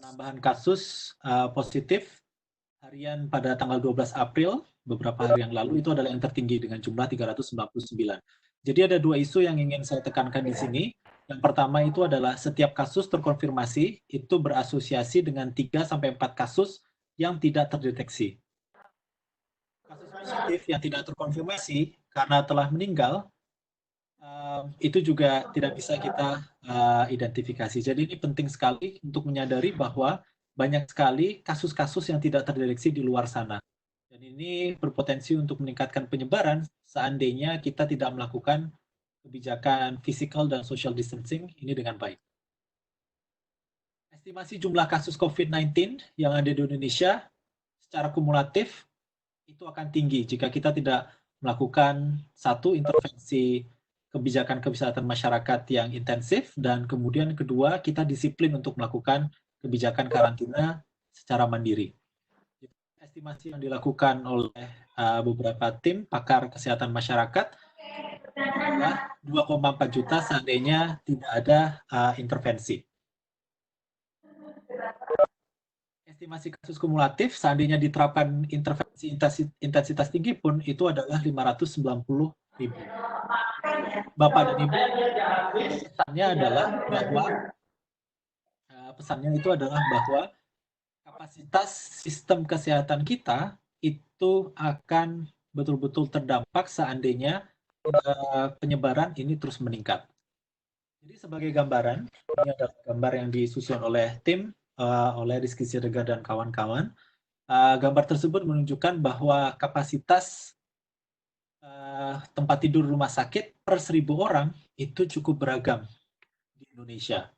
penambahan kasus positif harian pada tanggal 12 April, beberapa hari yang lalu, itu adalah yang tertinggi dengan jumlah 399. Jadi ada dua isu yang ingin saya tekankan di sini. Yang pertama itu adalah setiap kasus terkonfirmasi itu berasosiasi dengan 3-4 kasus yang tidak terdeteksi. Kasus positif yang tidak terkonfirmasi karena telah meninggal, itu juga tidak bisa kita identifikasi. Jadi ini penting sekali untuk menyadari bahwa banyak sekali kasus-kasus yang tidak terdeteksi di luar sana. Dan ini berpotensi untuk meningkatkan penyebaran seandainya kita tidak melakukan kebijakan physical dan social distancing ini dengan baik. Estimasi jumlah kasus COVID-19 yang ada di Indonesia secara kumulatif itu akan tinggi jika kita tidak melakukan satu intervensi kebijakan kesehatan masyarakat yang intensif, dan kemudian kedua, kita disiplin untuk melakukan kebijakan karantina secara mandiri. Estimasi yang dilakukan oleh beberapa tim pakar kesehatan masyarakat adalah 2,4 juta seandainya tidak ada intervensi. Estimasi kasus kumulatif seandainya diterapkan intervensi intensitas tinggi pun itu adalah 590.000. Bapak dan Ibu, pesannya itu adalah bahwa kapasitas sistem kesehatan kita itu akan betul-betul terdampak seandainya penyebaran ini terus meningkat. Jadi sebagai gambaran, ini adalah gambar yang disusun oleh tim, oleh Rizky Siregar dan kawan-kawan. Gambar tersebut menunjukkan bahwa kapasitas tempat tidur rumah sakit per 1.000 orang itu cukup beragam di Indonesia.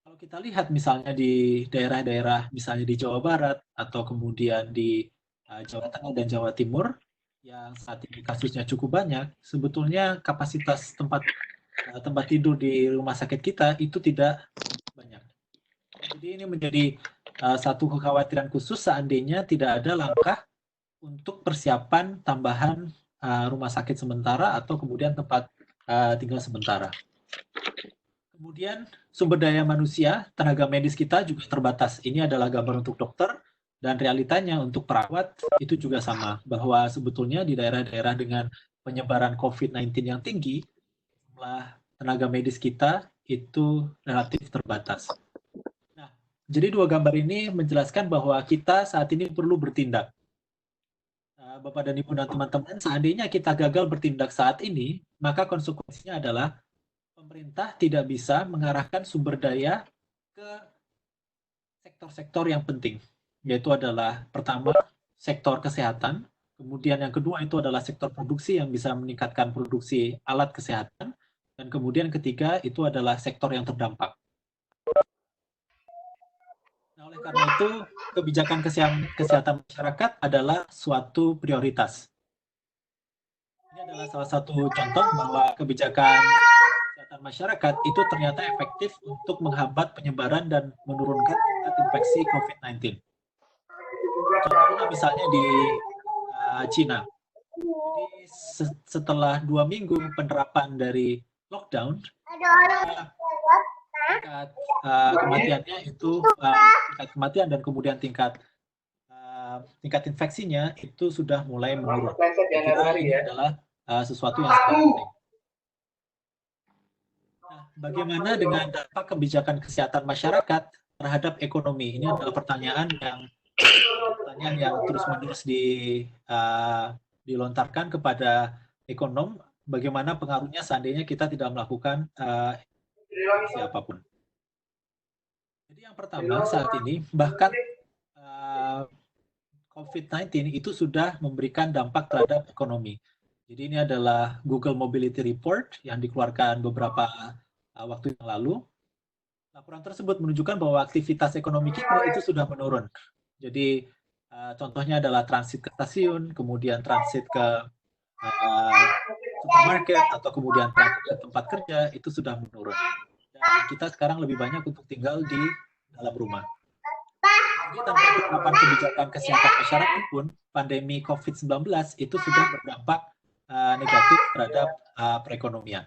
Kalau kita lihat misalnya di daerah-daerah, misalnya di Jawa Barat atau kemudian di Jawa Tengah dan Jawa Timur, yang saat ini kasusnya cukup banyak, sebetulnya kapasitas tempat tidur di rumah sakit kita itu tidak banyak. Jadi ini menjadi satu kekhawatiran khusus seandainya tidak ada langkah untuk persiapan tambahan rumah sakit sementara atau kemudian tempat tinggal sementara. Kemudian sumber daya manusia, tenaga medis kita juga terbatas. Ini adalah gambar untuk dokter, dan realitanya untuk perawat itu juga sama, bahwa sebetulnya di daerah-daerah dengan penyebaran COVID-19 yang tinggi, jumlah tenaga medis kita itu relatif terbatas. Nah, jadi dua gambar ini menjelaskan bahwa kita saat ini perlu bertindak. Bapak dan Ibu dan teman-teman, seandainya kita gagal bertindak saat ini, maka konsekuensinya adalah pemerintah tidak bisa mengarahkan sumber daya ke sektor-sektor yang penting, yaitu adalah pertama sektor kesehatan, kemudian yang kedua itu adalah sektor produksi yang bisa meningkatkan produksi alat kesehatan, dan kemudian ketiga itu adalah sektor yang terdampak. Nah, oleh karena itu, kebijakan kesehatan masyarakat adalah suatu prioritas. Ini adalah salah satu contoh bahwa kebijakan kesehatan masyarakat itu ternyata efektif untuk menghambat penyebaran dan menurunkan tingkat infeksi COVID-19. Contohnya misalnya di Cina. Jadi setelah 2 minggu penerapan dari lockdown, tingkat kematiannya itu tingkat kematian dan kemudian tingkat infeksinya itu sudah mulai menurun. Ini adalah sesuatu yang sangat penting. Nah, bagaimana dengan dampak kebijakan kesehatan masyarakat terhadap ekonomi? Ini adalah pertanyaan yang terus-menerus dilontarkan kepada ekonom. Bagaimana pengaruhnya seandainya kita tidak melakukan siapapun. Jadi yang pertama saat ini bahkan COVID-19 itu sudah memberikan dampak terhadap ekonomi. Jadi ini adalah Google Mobility Report yang dikeluarkan beberapa waktu yang lalu. Laporan tersebut menunjukkan bahwa aktivitas ekonomi kita itu sudah menurun. Jadi contohnya adalah transit ke stasiun, kemudian transit ke supermarket, atau kemudian transit ke tempat kerja itu sudah menurun. Dan kita sekarang lebih banyak untuk tinggal di dalam rumah. Jadi tanpa penerapan kebijakan kesehatan masyarakat pun, pandemi COVID-19 itu sudah berdampak negatif terhadap perekonomian.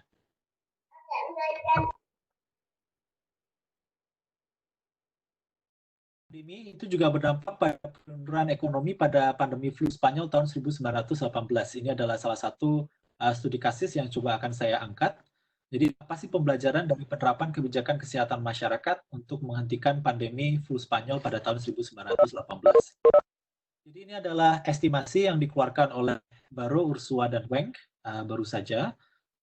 Pandemi itu juga berdampak pada penurunan ekonomi pada pandemi flu Spanyol tahun 1918. Ini adalah salah satu studi kasus yang coba akan saya angkat. Jadi apa sih pembelajaran dari penerapan kebijakan kesehatan masyarakat untuk menghentikan pandemi flu Spanyol pada tahun 1918? Jadi ini adalah estimasi yang dikeluarkan oleh Barrow, Ursula, dan Weng baru saja.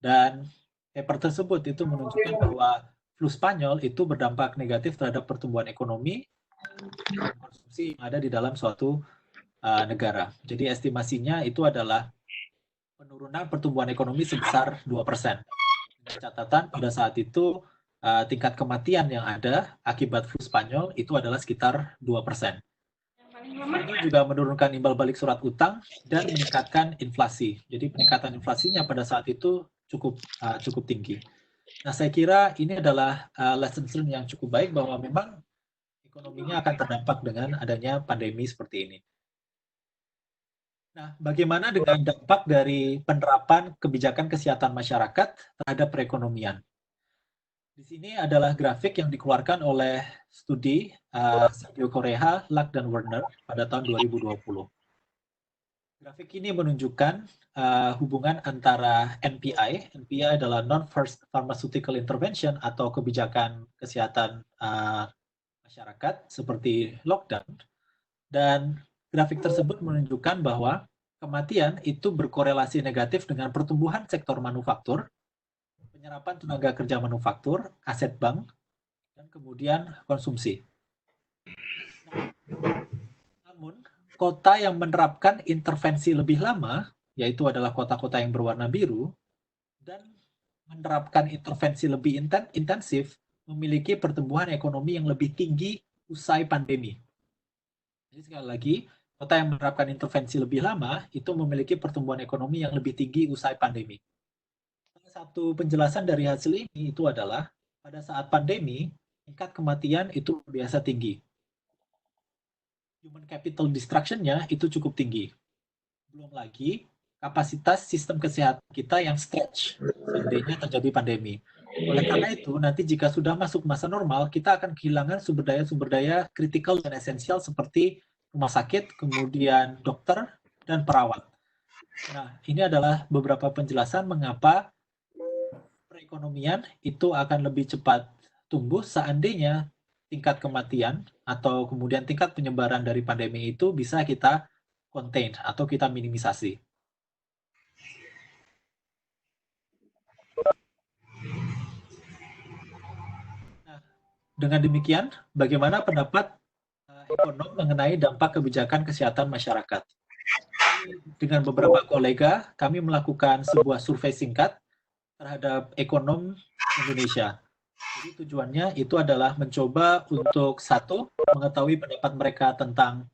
Dan paper tersebut itu menunjukkan bahwa flu Spanyol itu berdampak negatif terhadap pertumbuhan ekonomi dan konsumsi yang ada di dalam suatu negara. Jadi estimasinya itu adalah penurunan pertumbuhan ekonomi sebesar 2%. Dengan catatan pada saat itu tingkat kematian yang ada akibat flu Spanyol itu adalah sekitar 2%. Spanyol juga menurunkan imbal balik surat utang dan meningkatkan inflasi. Jadi peningkatan inflasinya pada saat itu cukup tinggi. Nah, saya kira ini adalah lesson learned yang cukup baik bahwa memang ekonominya akan terdampak dengan adanya pandemi seperti ini. Nah, bagaimana dengan dampak dari penerapan kebijakan kesehatan masyarakat terhadap perekonomian? Di sini adalah grafik yang dikeluarkan oleh studi Sergio Correja, Luck, dan Werner pada tahun 2020. Grafik ini menunjukkan hubungan antara NPI. NPI adalah Non-First Pharmaceutical Intervention atau kebijakan kesehatan masyarakat seperti lockdown. Dan grafik tersebut menunjukkan bahwa kematian itu berkorelasi negatif dengan pertumbuhan sektor manufaktur, penyerapan tenaga kerja manufaktur, aset bank, dan kemudian konsumsi. Namun, kota yang menerapkan intervensi lebih lama, yaitu adalah kota-kota yang berwarna biru, dan menerapkan intervensi lebih intensif, memiliki pertumbuhan ekonomi yang lebih tinggi usai pandemi. Jadi sekali lagi, kota yang menerapkan intervensi lebih lama itu memiliki pertumbuhan ekonomi yang lebih tinggi usai pandemi. Salah satu penjelasan dari hasil ini itu adalah pada saat pandemi, tingkat kematian itu biasa tinggi. Human capital destruction-nya itu cukup tinggi. Belum lagi kapasitas sistem kesehatan kita yang stretch seandainya terjadi pandemi. Oleh karena itu, nanti jika sudah masuk masa normal, kita akan kehilangan sumber daya kritikal dan esensial seperti rumah sakit, kemudian dokter, dan perawat. Nah, ini adalah beberapa penjelasan mengapa perekonomian itu akan lebih cepat tumbuh seandainya tingkat kematian atau kemudian tingkat penyebaran dari pandemi itu bisa kita contain atau kita minimisasi. Nah, dengan demikian, bagaimana pendapat ekonom mengenai dampak kebijakan kesehatan masyarakat? Dengan beberapa kolega, kami melakukan sebuah survei singkat terhadap ekonom Indonesia. Jadi tujuannya itu adalah mencoba untuk satu, mengetahui pendapat mereka tentang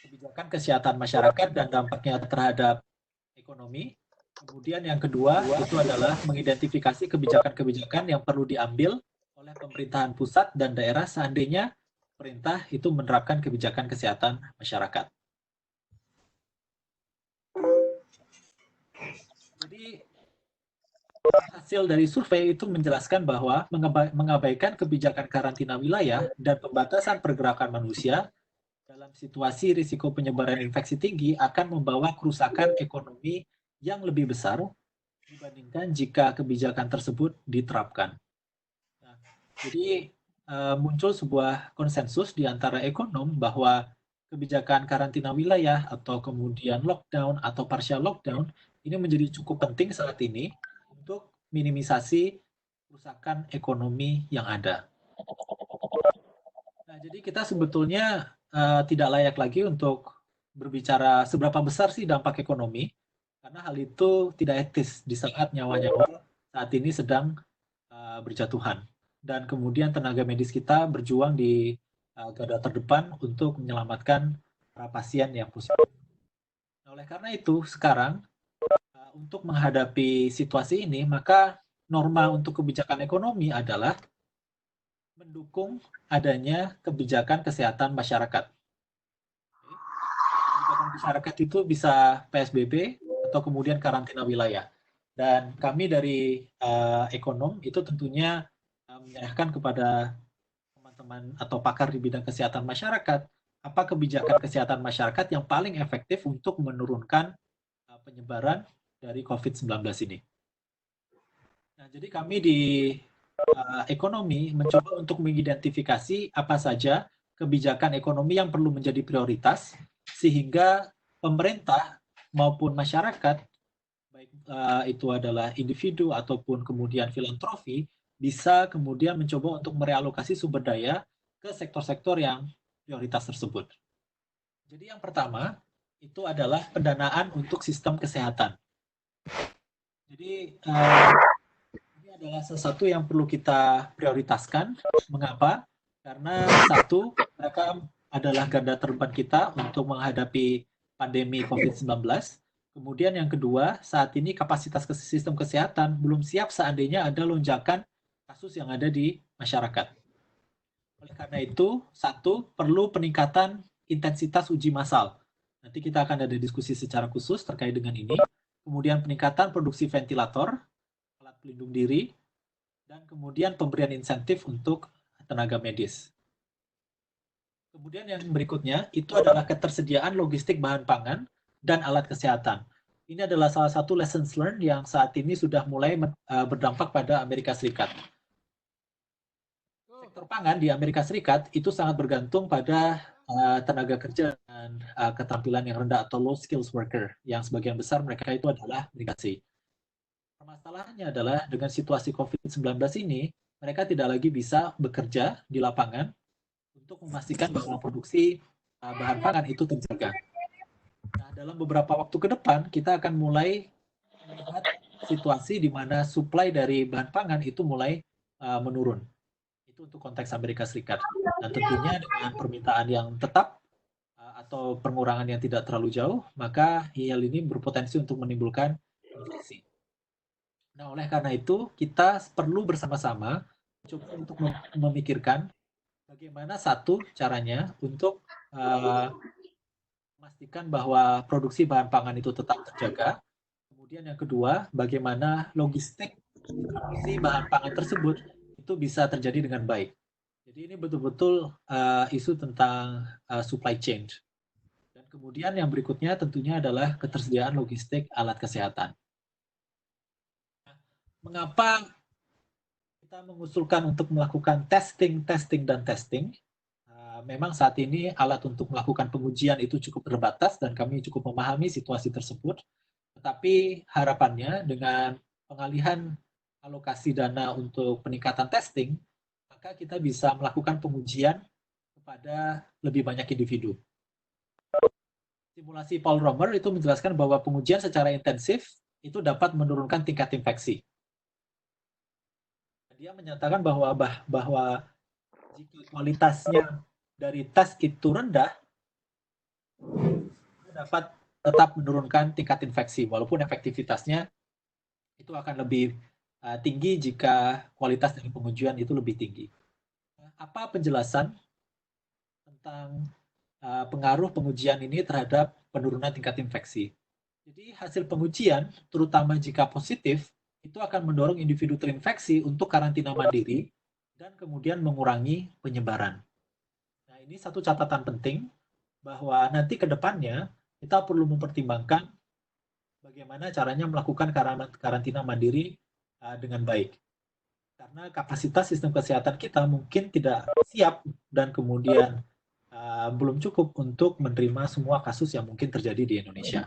kebijakan kesehatan masyarakat dan dampaknya terhadap ekonomi. Kemudian yang kedua itu adalah mengidentifikasi kebijakan-kebijakan yang perlu diambil oleh pemerintahan pusat dan daerah seandainya pemerintah itu menerapkan kebijakan kesehatan masyarakat. Jadi hasil dari survei itu menjelaskan bahwa mengabaikan kebijakan karantina wilayah dan pembatasan pergerakan manusia dalam situasi risiko penyebaran infeksi tinggi akan membawa kerusakan ekonomi yang lebih besar dibandingkan jika kebijakan tersebut diterapkan. Nah, jadi muncul sebuah konsensus di antara ekonom bahwa kebijakan karantina wilayah atau kemudian lockdown atau partial lockdown ini menjadi cukup penting saat ini untuk minimisasi kerusakan ekonomi yang ada. Nah, jadi kita sebetulnya tidak layak lagi untuk berbicara seberapa besar sih dampak ekonomi, karena hal itu tidak etis di saat nyawa-nyawa saat ini sedang berjatuhan. Dan kemudian tenaga medis kita berjuang di garda terdepan untuk menyelamatkan para pasien yang positif. Nah, oleh karena itu, sekarang untuk menghadapi situasi ini, maka norma untuk kebijakan ekonomi adalah mendukung adanya kebijakan kesehatan masyarakat. Kebijakan masyarakat itu bisa PSBB atau kemudian karantina wilayah. Dan kami dari ekonom itu tentunya menyerahkan kepada teman-teman atau pakar di bidang kesehatan masyarakat, apa kebijakan kesehatan masyarakat yang paling efektif untuk menurunkan penyebaran dari COVID-19 ini. Nah, jadi kami di ekonomi mencoba untuk mengidentifikasi apa saja kebijakan ekonomi yang perlu menjadi prioritas sehingga pemerintah maupun masyarakat, baik itu adalah individu ataupun kemudian filantropi, bisa kemudian mencoba untuk merealokasi sumber daya ke sektor-sektor yang prioritas tersebut. Jadi yang pertama itu adalah pendanaan untuk sistem kesehatan. Jadi ini adalah sesuatu yang perlu kita prioritaskan. Mengapa? Karena satu, mereka adalah garda terdepan kita untuk menghadapi pandemi COVID-19. Kemudian yang kedua, saat ini kapasitas sistem kesehatan belum siap seandainya ada lonjakan kasus yang ada di masyarakat. Oleh karena itu, satu, perlu peningkatan intensitas uji massal. Nanti kita akan ada diskusi secara khusus terkait dengan ini. Kemudian peningkatan produksi ventilator, alat pelindung diri, dan kemudian pemberian insentif untuk tenaga medis. Kemudian yang berikutnya itu adalah ketersediaan logistik bahan pangan dan alat kesehatan. Ini adalah salah satu lessons learned yang saat ini sudah mulai berdampak pada Amerika Serikat. Sektor pangan di Amerika Serikat itu sangat bergantung pada tenaga kerja dan keterampilan yang rendah atau low skills worker, yang sebagian besar mereka itu adalah migrasi. Permasalahannya adalah dengan situasi COVID-19 ini, mereka tidak lagi bisa bekerja di lapangan untuk memastikan bahwa produksi bahan pangan itu terjaga. Nah, dalam beberapa waktu ke depan, kita akan mulai melihat situasi di mana supply dari bahan pangan itu mulai menurun. Itu untuk konteks Amerika Serikat. Dan tentunya dengan permintaan yang tetap atau pengurangan yang tidak terlalu jauh, maka hal ini berpotensi untuk menimbulkan inflasi. Nah, oleh karena itu, kita perlu bersama-sama coba untuk memikirkan bagaimana satu caranya untuk memastikan bahwa produksi bahan pangan itu tetap terjaga. Kemudian yang kedua, bagaimana logistik produksi bahan pangan tersebut itu bisa terjadi dengan baik. Jadi ini betul-betul isu tentang supply chain. Dan kemudian yang berikutnya tentunya adalah ketersediaan logistik alat kesehatan. Mengapa kita mengusulkan untuk melakukan testing. Memang saat ini alat untuk melakukan pengujian itu cukup terbatas dan kami cukup memahami situasi tersebut. Tetapi harapannya dengan pengalihan alokasi dana untuk peningkatan testing, maka kita bisa melakukan pengujian kepada lebih banyak individu. Simulasi Paul Romer itu menjelaskan bahwa pengujian secara intensif itu dapat menurunkan tingkat infeksi. Dia menyatakan bahwa jika kualitasnya dari tes itu rendah, dapat tetap menurunkan tingkat infeksi, walaupun efektivitasnya itu akan lebih tinggi jika kualitas dari pengujian itu lebih tinggi. Apa penjelasan tentang pengaruh pengujian ini terhadap penurunan tingkat infeksi? Jadi hasil pengujian, terutama jika positif, itu akan mendorong individu terinfeksi untuk karantina mandiri dan kemudian mengurangi penyebaran. Nah, ini satu catatan penting bahwa nanti ke depannya kita perlu mempertimbangkan bagaimana caranya melakukan karantina mandiri dengan baik. Karena kapasitas sistem kesehatan kita mungkin tidak siap dan kemudian belum cukup untuk menerima semua kasus yang mungkin terjadi di Indonesia.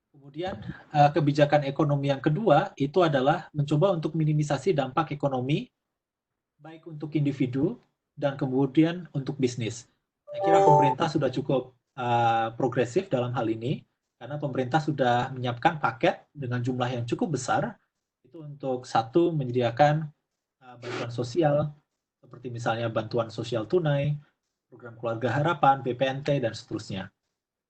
Kemudian kebijakan ekonomi yang kedua itu adalah mencoba untuk minimisasi dampak ekonomi baik untuk individu dan kemudian untuk bisnis. Saya kira pemerintah sudah cukup progresif dalam hal ini karena pemerintah sudah menyiapkan paket dengan jumlah yang cukup besar itu untuk satu menyediakan bantuan sosial seperti misalnya bantuan sosial tunai, program keluarga harapan, BPNT dan seterusnya.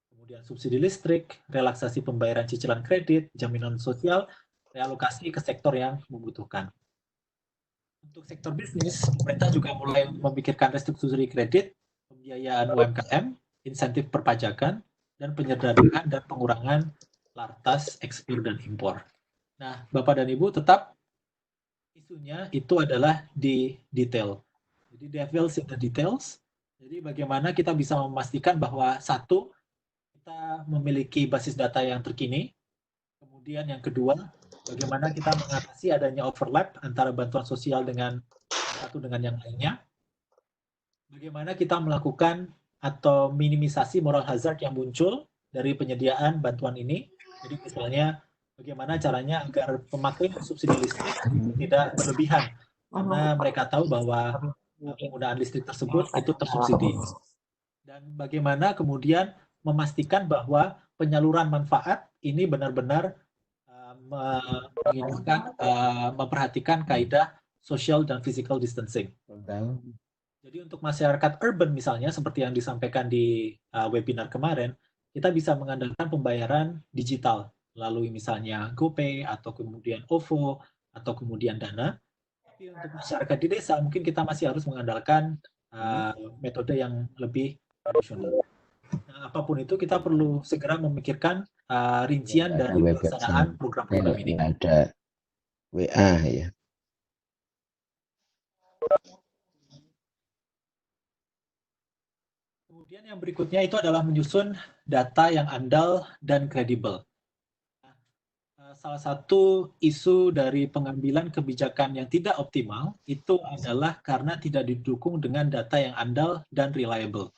Kemudian subsidi listrik, relaksasi pembayaran cicilan kredit, jaminan sosial, realokasi ke sektor yang membutuhkan. Untuk sektor bisnis, pemerintah juga mulai memikirkan restrukturasi kredit, pembiayaan UMKM, insentif perpajakan, dan penyederhanaan dan pengurangan lartas ekspor dan impor. Nah, Bapak dan Ibu, tetap isunya itu adalah di detail. Jadi devils in the details. Jadi bagaimana kita bisa memastikan bahwa satu, kita memiliki basis data yang terkini. Kemudian yang kedua, bagaimana kita mengatasi adanya overlap antara bantuan sosial dengan satu dengan yang lainnya. Bagaimana kita melakukan atau minimisasi moral hazard yang muncul dari penyediaan bantuan ini. Jadi misalnya bagaimana caranya agar pemakai subsidi listrik tidak berlebihan karena mereka tahu bahwa penggunaan listrik tersebut itu tersubsidi. Dan bagaimana kemudian memastikan bahwa penyaluran manfaat ini benar-benar memperhatikan kaidah social dan physical distancing. Jadi untuk masyarakat urban misalnya, seperti yang disampaikan di webinar kemarin, kita bisa mengandalkan pembayaran digital melalui misalnya GoPay atau kemudian OVO atau kemudian Dana. Tapi untuk masyarakat di desa mungkin kita masih harus mengandalkan metode yang lebih tradisional. Nah, apapun itu kita perlu segera memikirkan rincian dari pelaksanaan program-program ini. Ada WA ya. Kemudian yang berikutnya itu adalah menyusun data yang andal dan kredibel. Salah satu isu dari pengambilan kebijakan yang tidak optimal itu adalah karena tidak didukung dengan data yang andal dan reliable.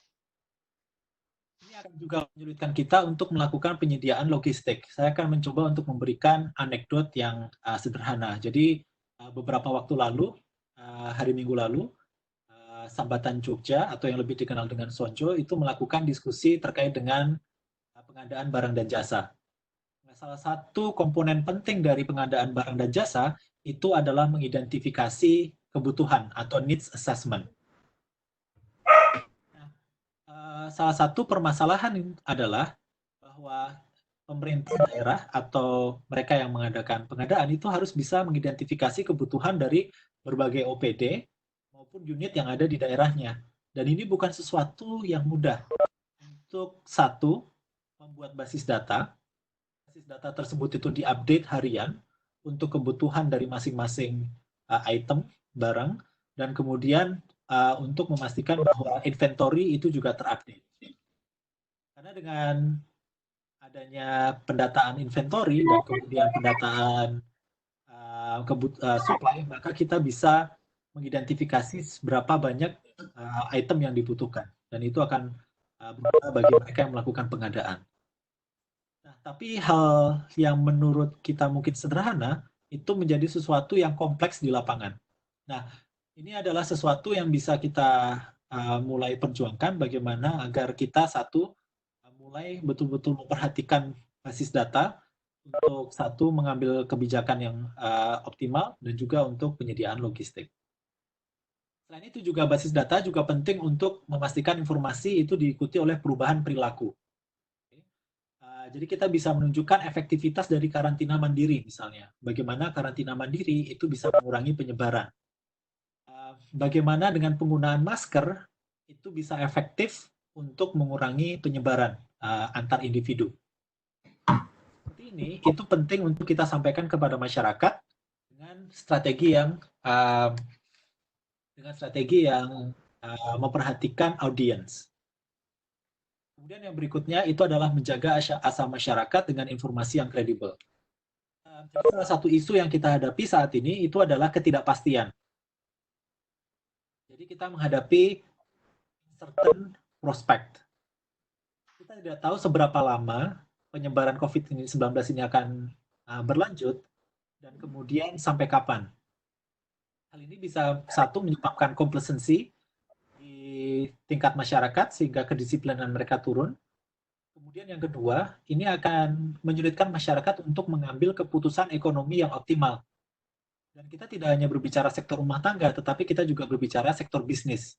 Ini akan juga menyulitkan kita untuk melakukan penyediaan logistik. Saya akan mencoba untuk memberikan anekdot yang sederhana. Jadi beberapa waktu lalu, hari Minggu lalu, Sambatan Jogja atau yang lebih dikenal dengan Sonjo itu melakukan diskusi terkait dengan pengadaan barang dan jasa. Nah, salah satu komponen penting dari pengadaan barang dan jasa itu adalah mengidentifikasi kebutuhan atau needs assessment. Nah, salah satu permasalahan adalah bahwa pemerintah daerah atau mereka yang mengadakan pengadaan itu harus bisa mengidentifikasi kebutuhan dari berbagai OPD maupun unit yang ada di daerahnya. Dan ini bukan sesuatu yang mudah. Untuk satu, membuat basis data. Basis data tersebut itu diupdate harian untuk kebutuhan dari masing-masing item, barang, dan kemudian untuk memastikan bahwa inventory itu juga terupdate. Karena dengan adanya pendataan inventory dan kemudian pendataan supply, maka kita bisa mengidentifikasi berapa banyak item yang dibutuhkan, dan itu akan berguna bagi mereka yang melakukan pengadaan. Nah, tapi hal yang menurut kita mungkin sederhana itu menjadi sesuatu yang kompleks di lapangan. Nah, ini adalah sesuatu yang bisa kita mulai perjuangkan bagaimana agar kita mulai betul-betul memperhatikan basis data untuk satu mengambil kebijakan yang optimal dan juga untuk penyediaan logistik. Selain itu juga basis data juga penting untuk memastikan informasi itu diikuti oleh perubahan perilaku. Jadi kita bisa menunjukkan efektivitas dari karantina mandiri misalnya. Bagaimana karantina mandiri itu bisa mengurangi penyebaran. Bagaimana dengan penggunaan masker itu bisa efektif untuk mengurangi penyebaran antar individu. Seperti ini, itu penting untuk kita sampaikan kepada masyarakat dengan strategi yang memperhatikan audiens. Kemudian yang berikutnya itu adalah menjaga asa masyarakat dengan informasi yang kredibel. Jadi salah satu isu yang kita hadapi saat ini itu adalah ketidakpastian. Jadi kita menghadapi certain prospect. Kita tidak tahu seberapa lama penyebaran COVID-19 ini akan berlanjut dan kemudian sampai kapan. Hal ini bisa satu menyebabkan complacency di tingkat masyarakat sehingga kedisiplinan mereka turun. Kemudian yang kedua, ini akan menyulitkan masyarakat untuk mengambil keputusan ekonomi yang optimal. Dan kita tidak hanya berbicara sektor rumah tangga, tetapi kita juga berbicara sektor bisnis.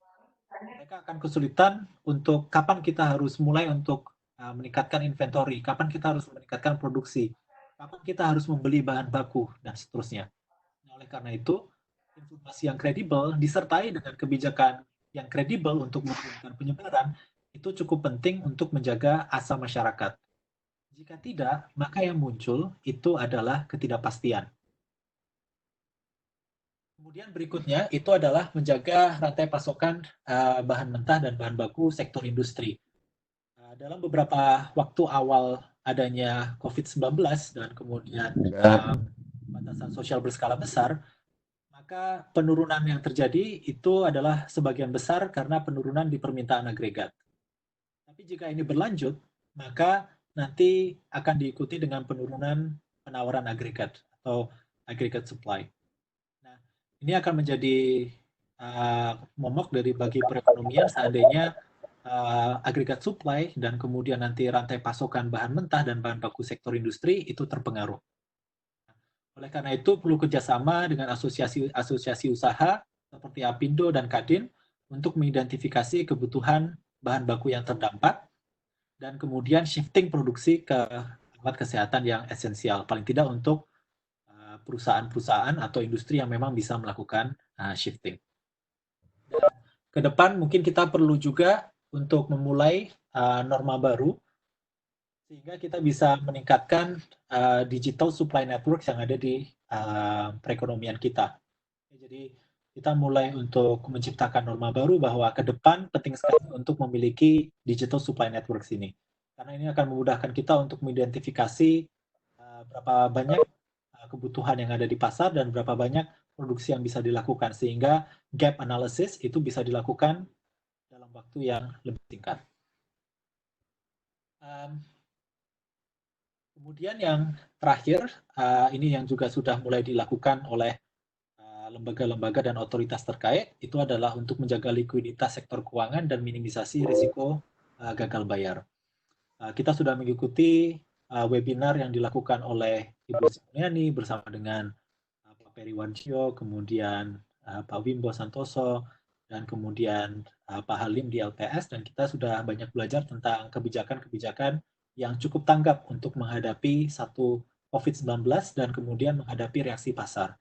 Mereka akan kesulitan untuk kapan kita harus mulai untuk meningkatkan inventory, kapan kita harus meningkatkan produksi, kapan kita harus membeli bahan baku, dan seterusnya. Nah, oleh karena itu, informasi yang kredibel disertai dengan kebijakan yang kredibel untuk menurunkan penyebaran itu cukup penting untuk menjaga asa masyarakat. Jika tidak, maka yang muncul itu adalah ketidakpastian. Kemudian berikutnya itu adalah menjaga rantai pasokan bahan mentah dan bahan baku sektor industri. Dalam beberapa waktu awal adanya COVID-19 dan kemudian pembatasan sosial berskala besar, maka penurunan yang terjadi itu adalah sebagian besar karena penurunan di permintaan agregat. Tapi jika ini berlanjut, maka nanti akan diikuti dengan penurunan penawaran agregat atau agregat supply. Nah, ini akan menjadi momok dari bagi perekonomian seandainya agregat supply dan kemudian nanti rantai pasokan bahan mentah dan bahan baku sektor industri itu terpengaruh. Oleh karena itu perlu kerjasama dengan asosiasi usaha seperti Apindo dan Kadin untuk mengidentifikasi kebutuhan bahan baku yang terdampak dan kemudian shifting produksi ke alat kesehatan yang esensial, paling tidak untuk perusahaan-perusahaan atau industri yang memang bisa melakukan shifting. Dan ke depan mungkin kita perlu juga untuk memulai norma baru sehingga kita bisa meningkatkan digital supply network yang ada di perekonomian kita. Jadi kita mulai untuk menciptakan norma baru bahwa ke depan penting sekali untuk memiliki digital supply network ini. Karena ini akan memudahkan kita untuk mengidentifikasi berapa banyak kebutuhan yang ada di pasar dan berapa banyak produksi yang bisa dilakukan sehingga gap analysis itu bisa dilakukan dalam waktu yang lebih singkat. Kemudian yang terakhir, ini yang juga sudah mulai dilakukan oleh lembaga-lembaga dan otoritas terkait, itu adalah untuk menjaga likuiditas sektor keuangan dan minimisasi risiko gagal bayar. Kita sudah mengikuti webinar yang dilakukan oleh Ibu Simuniani bersama dengan Pak Peri Warjio, kemudian Pak Wimbo Santoso, dan kemudian Pak Halim di LPS, dan kita sudah banyak belajar tentang kebijakan-kebijakan yang cukup tanggap untuk menghadapi satu COVID-19 dan kemudian menghadapi reaksi pasar.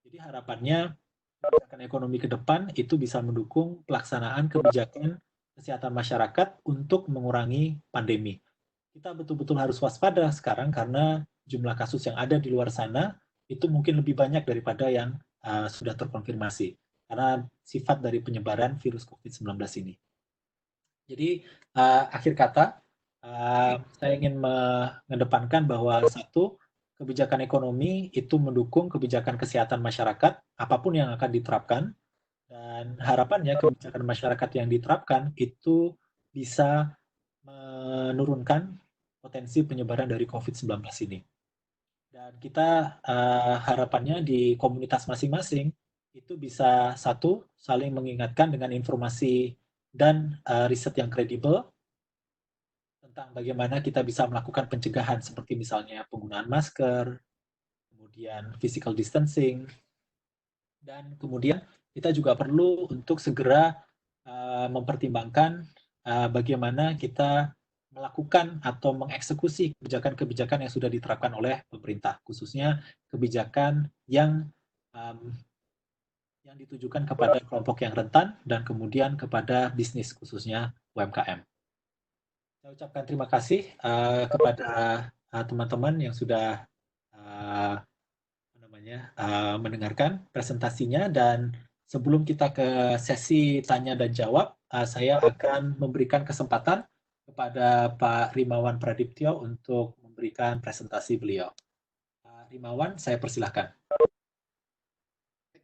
Jadi harapannya kebijakan ekonomi ke depan itu bisa mendukung pelaksanaan kebijakan kesehatan masyarakat untuk mengurangi pandemi. Kita betul-betul harus waspada sekarang karena jumlah kasus yang ada di luar sana itu mungkin lebih banyak daripada yang sudah terkonfirmasi karena sifat dari penyebaran virus COVID-19 ini. Jadi akhir kata, saya ingin mengedepankan bahwa satu, kebijakan ekonomi itu mendukung kebijakan kesehatan masyarakat, apapun yang akan diterapkan, dan harapannya kebijakan masyarakat yang diterapkan itu bisa menurunkan potensi penyebaran dari COVID-19 ini. Dan kita harapannya di komunitas masing-masing itu bisa satu, saling mengingatkan dengan informasi dan riset yang kredibel tentang bagaimana kita bisa melakukan pencegahan seperti misalnya penggunaan masker, kemudian physical distancing, dan kemudian kita juga perlu untuk segera mempertimbangkan bagaimana kita melakukan atau mengeksekusi kebijakan-kebijakan yang sudah diterapkan oleh pemerintah, khususnya kebijakan yang ditujukan kepada kelompok yang rentan dan kemudian kepada bisnis, khususnya UMKM. Saya ucapkan terima kasih kepada teman-teman yang sudah mendengarkan presentasinya, dan sebelum kita ke sesi tanya dan jawab, saya akan memberikan kesempatan kepada Pak Rimawan Pradiptyo untuk memberikan presentasi beliau. Pak Rimawan, saya persilahkan.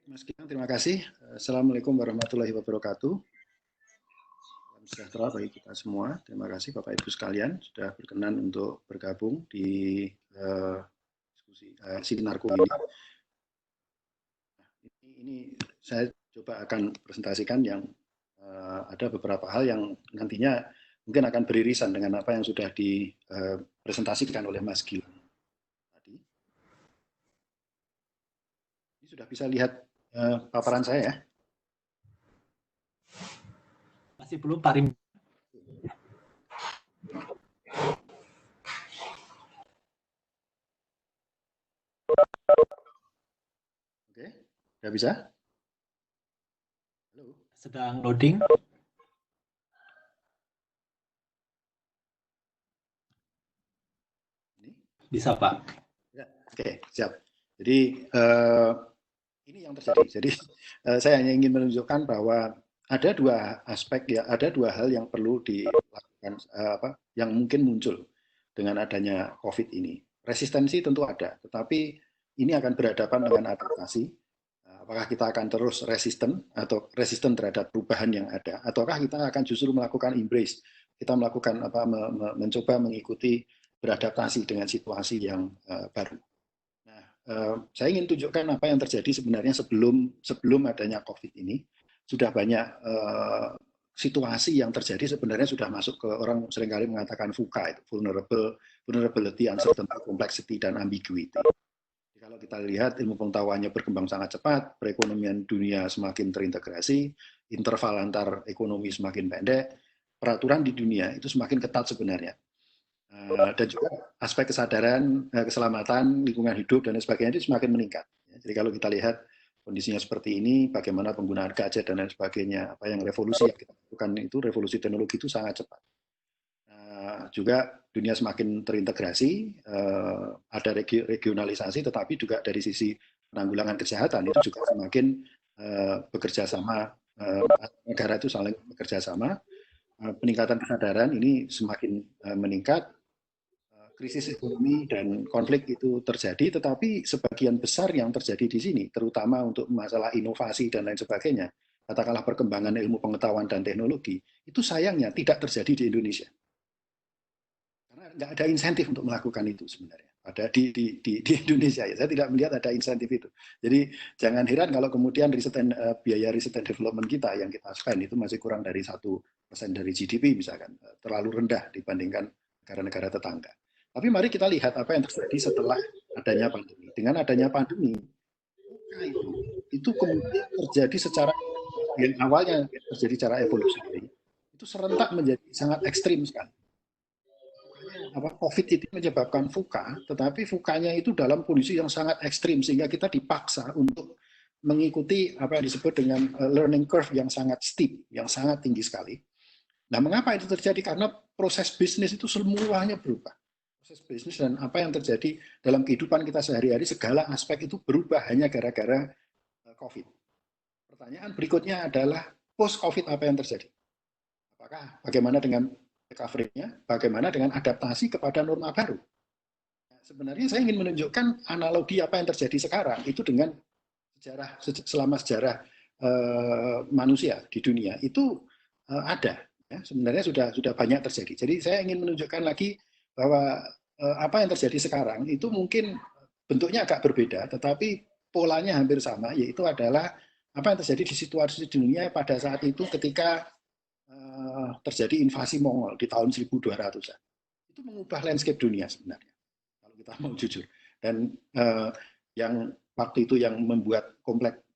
Mas Gilang, terima kasih. Assalamualaikum warahmatullahi wabarakatuh. Salam sejahtera bagi kita semua. Terima kasih Bapak Ibu sekalian sudah berkenan untuk bergabung di diskusi sinarku ini. Ini saya coba akan presentasikan yang ada beberapa hal yang nantinya mungkin akan beririsan dengan apa yang sudah dipresentasikan oleh Mas Gilang tadi. Ini sudah bisa lihat paparan saya ya? Masih belum, Pak Rim. Oke, sudah bisa? Halo? Sedang loading. Ini? Bisa, Pak. Ya, oke, siap. Jadi Ini yang terjadi. Jadi saya hanya ingin menunjukkan bahwa ada dua aspek ya, ada dua hal yang perlu dilakukan yang mungkin muncul dengan adanya COVID ini. Resistensi tentu ada, tetapi ini akan berhadapan dengan adaptasi. Apakah kita akan terus resisten atau resisten terhadap perubahan yang ada, ataukah kita akan justru melakukan embrace, kita melakukan mencoba mengikuti beradaptasi dengan situasi yang baru. Saya ingin tunjukkan apa yang terjadi sebenarnya sebelum adanya COVID ini. Sudah banyak situasi yang terjadi sebenarnya sudah masuk ke orang seringkali mengatakan VUCA, itu vulnerability, uncertainty, complexity, dan ambiguity. Jadi kalau kita lihat ilmu pengetahuannya berkembang sangat cepat, perekonomian dunia semakin terintegrasi, interval antar ekonomi semakin pendek, peraturan di dunia itu semakin ketat sebenarnya. Dan juga aspek kesadaran, keselamatan, lingkungan hidup, dan sebagainya itu semakin meningkat. Jadi kalau kita lihat kondisinya seperti ini, bagaimana penggunaan gadget dan lain sebagainya, apa yang revolusi yang kita lakukan itu, revolusi teknologi itu sangat cepat. Juga dunia semakin terintegrasi, ada regionalisasi, tetapi juga dari sisi penanggulangan kesehatan itu juga semakin bekerja sama, negara itu saling bekerja sama, peningkatan kesadaran ini semakin meningkat. Krisis ekonomi dan konflik itu terjadi, tetapi sebagian besar yang terjadi di sini, terutama untuk masalah inovasi dan lain sebagainya, katakanlah perkembangan ilmu pengetahuan dan teknologi, itu sayangnya tidak terjadi di Indonesia. Karena nggak ada insentif untuk melakukan itu sebenarnya. Ada di Indonesia ya, saya tidak melihat ada insentif itu. Jadi jangan heran kalau kemudian biaya riset dan development kita yang kita spend itu masih kurang dari 1% dari GDP misalkan, terlalu rendah dibandingkan negara-negara tetangga. Tapi mari kita lihat apa yang terjadi setelah adanya pandemi. Dengan adanya pandemi, itu kemudian terjadi secara yang awalnya terjadi secara evolusi, itu serentak menjadi sangat ekstrim sekali. COVID itu menyebabkan VUCA, tetapi VUCA-nya itu dalam kondisi yang sangat ekstrim sehingga kita dipaksa untuk mengikuti apa yang disebut dengan learning curve yang sangat steep, yang sangat tinggi sekali. Nah, mengapa itu terjadi? Karena proses bisnis itu semuanya berubah. Proses bisnis dan apa yang terjadi dalam kehidupan kita sehari-hari, segala aspek itu berubah hanya gara-gara COVID. Pertanyaan berikutnya adalah post-COVID apa yang terjadi? Apakah bagaimana dengan recovery-nya? Bagaimana dengan adaptasi kepada norma baru? Sebenarnya saya ingin menunjukkan analogi apa yang terjadi sekarang itu dengan selama sejarah manusia di dunia itu ada. Ya, sebenarnya sudah banyak terjadi. Jadi saya ingin menunjukkan lagi bahwa apa yang terjadi sekarang itu mungkin bentuknya agak berbeda, tetapi polanya hampir sama, yaitu adalah apa yang terjadi di situasi dunia pada saat itu ketika terjadi invasi Mongol di tahun 1200-an. Itu mengubah landscape dunia sebenarnya, kalau kita mau jujur. Dan yang waktu itu yang membuat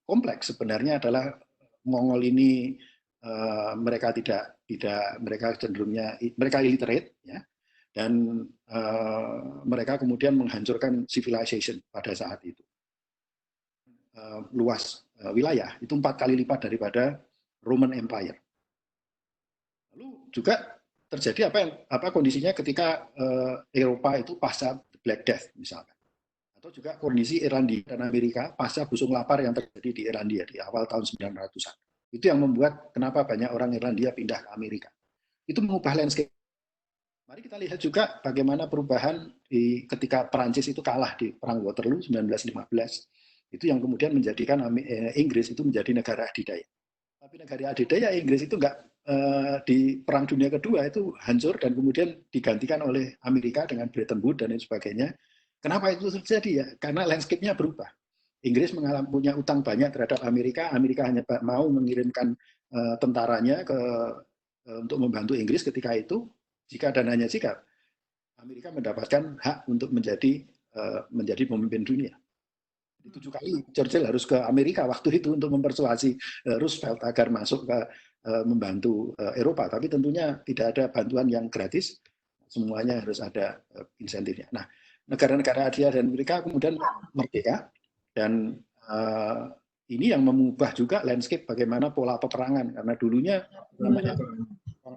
kompleks sebenarnya adalah Mongol ini mereka mereka cenderungnya mereka illiterate ya, dan mereka kemudian menghancurkan civilization pada saat itu. Luas wilayah itu 4 kali lipat daripada Roman Empire. Lalu juga terjadi apa kondisinya ketika Eropa itu pasca Black Death misalkan, atau juga kondisi Irlandia dan Amerika pasca busung lapar yang terjadi di Irlandia di awal tahun 900-an. Itu yang membuat kenapa banyak orang Irlandia pindah ke Amerika. Itu mengubah landscape. Mari kita lihat juga bagaimana perubahan ketika Perancis itu kalah di Perang Waterloo 1915. Itu yang kemudian menjadikan Inggris itu menjadi negara adidaya. Tapi negara adidaya Inggris itu enggak di Perang Dunia Kedua itu hancur dan kemudian digantikan oleh Amerika dengan Bretton Woods dan lain sebagainya. Kenapa itu terjadi ya? Karena landscape-nya berubah. Inggris punya utang banyak terhadap Amerika. Amerika hanya mau mengirimkan tentaranya untuk membantu Inggris ketika itu. Jika dan hanya jika Amerika mendapatkan hak untuk menjadi pemimpin dunia. 7 kali Churchill harus ke Amerika waktu itu untuk mempersuasi Roosevelt agar masuk ke membantu Eropa, tapi tentunya tidak ada bantuan yang gratis, semuanya harus ada insentifnya. Nah, negara-negara Asia dan Amerika kemudian merdeka, dan ini yang mengubah juga landscape bagaimana pola peperangan, karena dulunya namanya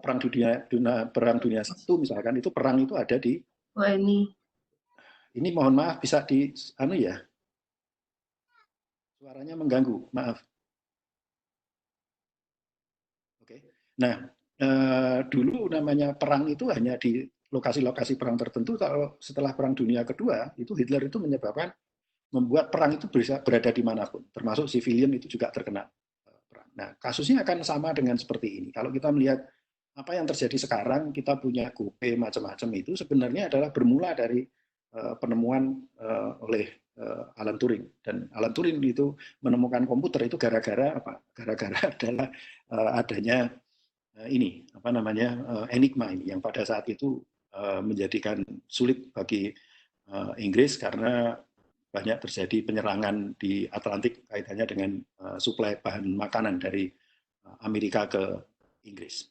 perang dunia I misalkan, itu perang itu ada di ini mohon maaf bisa di Suaranya mengganggu, maaf. Oke. Nah, dulu namanya perang itu hanya di lokasi-lokasi perang tertentu. Kalau setelah Perang Dunia Kedua, itu Hitler itu membuat perang itu bisa berada dimanapun, termasuk civilian itu juga terkena perang. Nah, kasusnya akan sama dengan seperti ini. Kalau kita melihat apa yang terjadi sekarang, kita punya GoPay macam-macam itu sebenarnya adalah bermula dari penemuan oleh Alan Turing. Dan Alan Turing itu menemukan komputer itu gara-gara apa? Gara-gara adalah adanya ini apa namanya Enigma ini yang pada saat itu menjadikan sulit bagi Inggris karena banyak terjadi penyerangan di Atlantik kaitannya dengan suplai bahan makanan dari Amerika ke Inggris.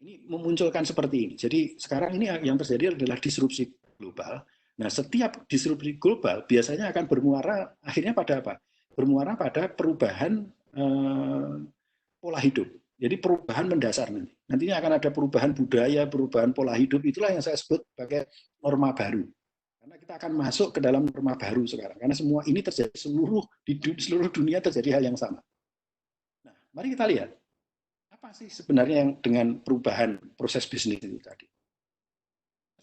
Ini memunculkan seperti ini. Jadi sekarang ini yang terjadi adalah disrupsi global. Nah, setiap disrupsi global biasanya akan bermuara akhirnya pada apa? Bermuara pada perubahan pola hidup. Jadi perubahan mendasar nanti. Nantinya akan ada perubahan budaya, perubahan pola hidup. Itulah yang saya sebut sebagai norma baru. Karena kita akan masuk ke dalam norma baru sekarang. Karena semua ini terjadi di seluruh dunia terjadi hal yang sama. Nah, mari kita lihat. Apa sih sebenarnya yang dengan perubahan proses bisnis itu tadi?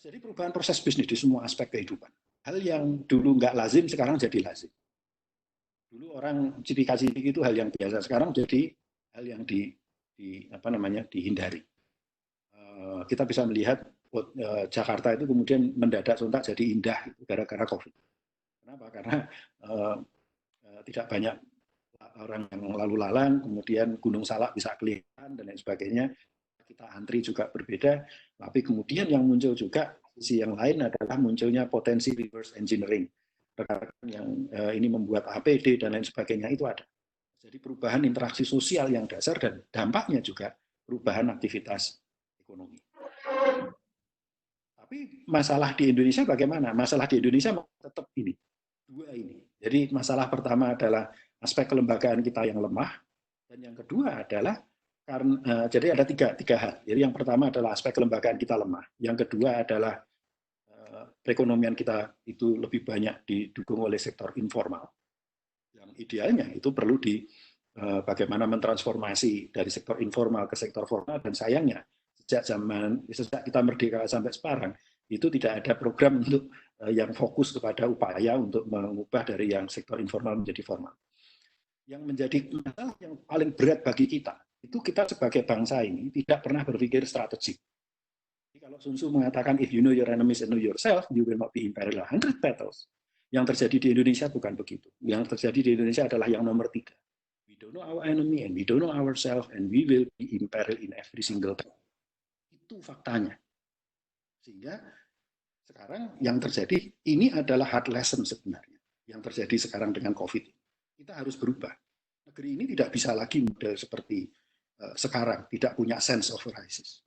Jadi perubahan proses bisnis di semua aspek kehidupan. Hal yang dulu nggak lazim, sekarang jadi lazim. Dulu orang cipika-cipiki itu hal yang biasa, sekarang jadi hal yang dihindari. Kita bisa melihat Jakarta itu kemudian mendadak sontak jadi indah gara-gara COVID. Kenapa? Karena tidak banyak orang yang lalu lalang, kemudian Gunung Salak bisa kelihatan dan lain sebagainya. Kita antri juga berbeda, tapi kemudian yang muncul juga sisi yang lain adalah munculnya potensi reverse engineering. Rekan-rekan yang ini membuat APD dan lain sebagainya itu ada. Jadi perubahan interaksi sosial yang dasar dan dampaknya juga perubahan aktivitas ekonomi. Tapi masalah di Indonesia bagaimana? Masalah di Indonesia tetap ini, dua ini. Jadi masalah pertama adalah aspek kelembagaan kita yang lemah, dan yang kedua adalah karena jadi ada tiga hal. Jadi yang pertama adalah aspek kelembagaan kita lemah, yang kedua adalah perekonomian kita itu lebih banyak didukung oleh sektor informal. Yang idealnya itu perlu bagaimana mentransformasi dari sektor informal ke sektor formal, dan sayangnya sejak kita merdeka sampai sekarang itu tidak ada program untuk yang fokus kepada upaya untuk mengubah dari yang sektor informal menjadi formal. Yang menjadi masalah yang paling berat bagi kita itu kita sebagai bangsa ini tidak pernah berpikir strategik. Jadi kalau Sun Tzu mengatakan if you know your enemies and know yourself, you will not be in peril 100 battles. Yang terjadi di Indonesia bukan begitu. Yang terjadi di Indonesia adalah yang nomor 3. We don't know our enemy and we don't know ourselves and we will be in peril in every single battle. Itu faktanya. Sehingga sekarang yang terjadi ini adalah hard lesson sebenarnya. Yang terjadi sekarang dengan COVID. Kita harus berubah. Negeri ini tidak bisa lagi model seperti sekarang, tidak punya sense of crisis.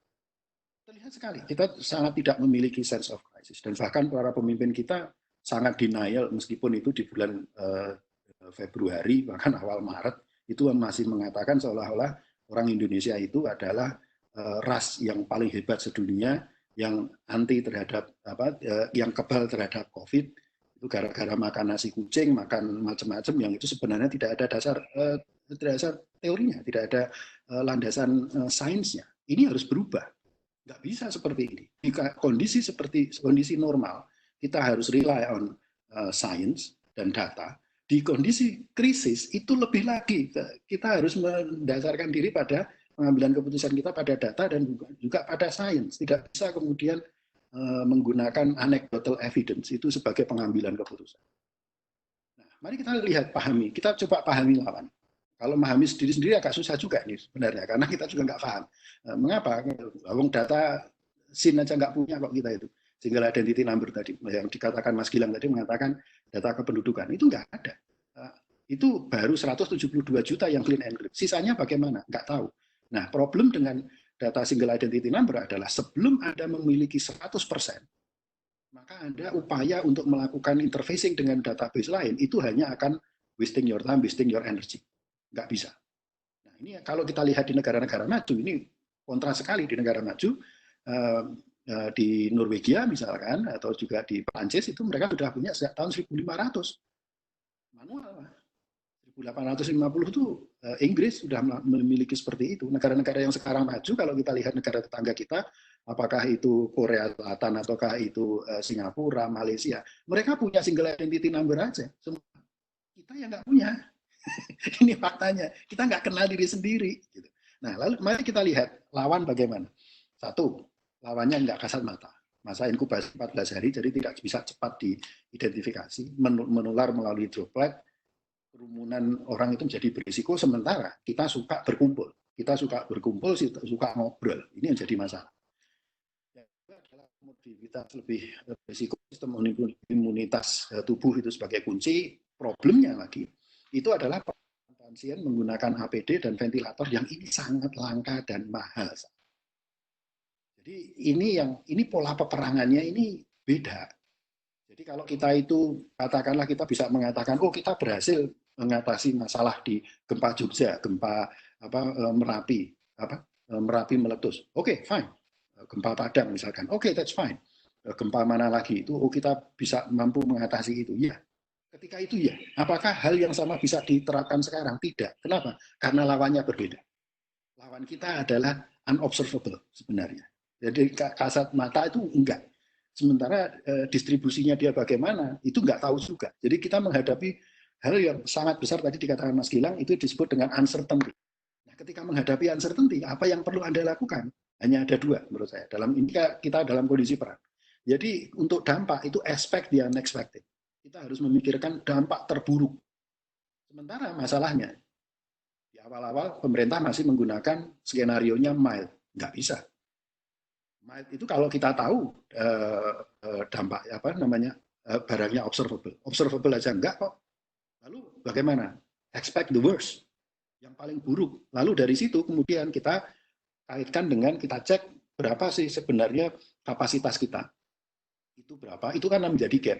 Terlihat sekali, kita sangat tidak memiliki sense of crisis. Dan bahkan para pemimpin kita sangat denial, meskipun itu di bulan Februari, bahkan awal Maret, itu masih mengatakan seolah-olah orang Indonesia itu adalah ras yang paling hebat sedunia, yang anti terhadap yang kebal terhadap COVID, itu gara-gara makan nasi kucing, makan macam-macam yang itu sebenarnya tidak ada dasar teorinya, tidak ada landasan sainsnya. Ini harus berubah. Nggak bisa seperti ini. Jika kondisi seperti kondisi normal, kita harus rely on science dan data. Di kondisi krisis itu lebih lagi kita harus mendasarkan diri pada pengambilan keputusan kita pada data dan juga pada sains. Tidak bisa kemudian menggunakan anecdotal evidence itu sebagai pengambilan keputusan. Nah, mari kita lihat, pahami. Kita coba pahami lawan. Kalau memahami sendiri agak susah juga nih sebenarnya, karena kita juga nggak paham. Mengapa? Wong data SIN aja nggak punya kok kita itu. Single identity number tadi, yang dikatakan Mas Gilang tadi mengatakan data kependudukan, itu nggak ada. Itu baru 172 juta yang clean encrypt. Sisanya bagaimana? Nggak tahu. Nah, problem dengan data single identity number adalah sebelum Anda memiliki 100%, maka Anda upaya untuk melakukan interfacing dengan database lain, itu hanya akan wasting your time, wasting your energy. Nggak bisa. Nah, ini kalau kita lihat di negara-negara maju, ini kontra sekali di negara maju, di Norwegia misalkan, atau juga di Prancis, itu mereka sudah punya sejak tahun 1500. Manual. 1850 itu Inggris sudah memiliki seperti itu. Negara-negara yang sekarang maju, kalau kita lihat negara tetangga kita, apakah itu Korea Selatan ataukah itu Singapura, Malaysia, mereka punya single identity number aja. Semua. Kita yang nggak punya. Ini faktanya. Kita nggak kenal diri sendiri. Gitu. Nah, lalu mari kita lihat lawan bagaimana. Satu, lawannya nggak kasat mata. Masa inkubasi 14 hari, jadi tidak bisa cepat diidentifikasi, menular melalui droplet, kerumunan orang itu menjadi berisiko, sementara kita suka berkumpul, suka ngobrol. Ini yang jadi masalah. Yang kedua adalah komorbiditas lebih berisiko, sistem imunitas tubuh itu sebagai kunci. Problemnya lagi, itu adalah pasien menggunakan APD dan ventilator yang ini sangat langka dan mahal. Jadi ini pola peperangannya ini beda. Jadi kalau kita itu katakanlah kita bisa mengatakan, oh kita berhasil mengatasi masalah di gempa Jogja, gempa Merapi meletus. Oke, fine. Gempa Padang misalkan. Oke, that's fine. Gempa mana lagi itu? Oh, kita bisa mampu mengatasi itu. Ya. Ketika itu ya. Apakah hal yang sama bisa diterapkan sekarang? Tidak. Kenapa? Karena lawannya berbeda. Lawan kita adalah unobservable sebenarnya. Jadi kasat mata itu enggak. Sementara distribusinya dia bagaimana, itu enggak tahu juga. Jadi kita menghadapi hal yang sangat besar, tadi dikatakan Mas Gilang, itu disebut dengan uncertainty. Nah, ketika menghadapi uncertainty, apa yang perlu Anda lakukan? Hanya ada dua menurut saya. Ini kita dalam kondisi perang. Jadi untuk dampak itu expect the unexpected. Kita harus memikirkan dampak terburuk. Sementara masalahnya, di awal-awal pemerintah masih menggunakan skenario-nya mild. Nggak bisa. Mild itu kalau kita tahu dampak barangnya observable aja enggak kok. Lalu bagaimana? Expect the worst, yang paling buruk. Lalu dari situ kemudian kita kaitkan dengan kita cek berapa sih sebenarnya kapasitas kita. Itu berapa? Itu kan menjadi gap.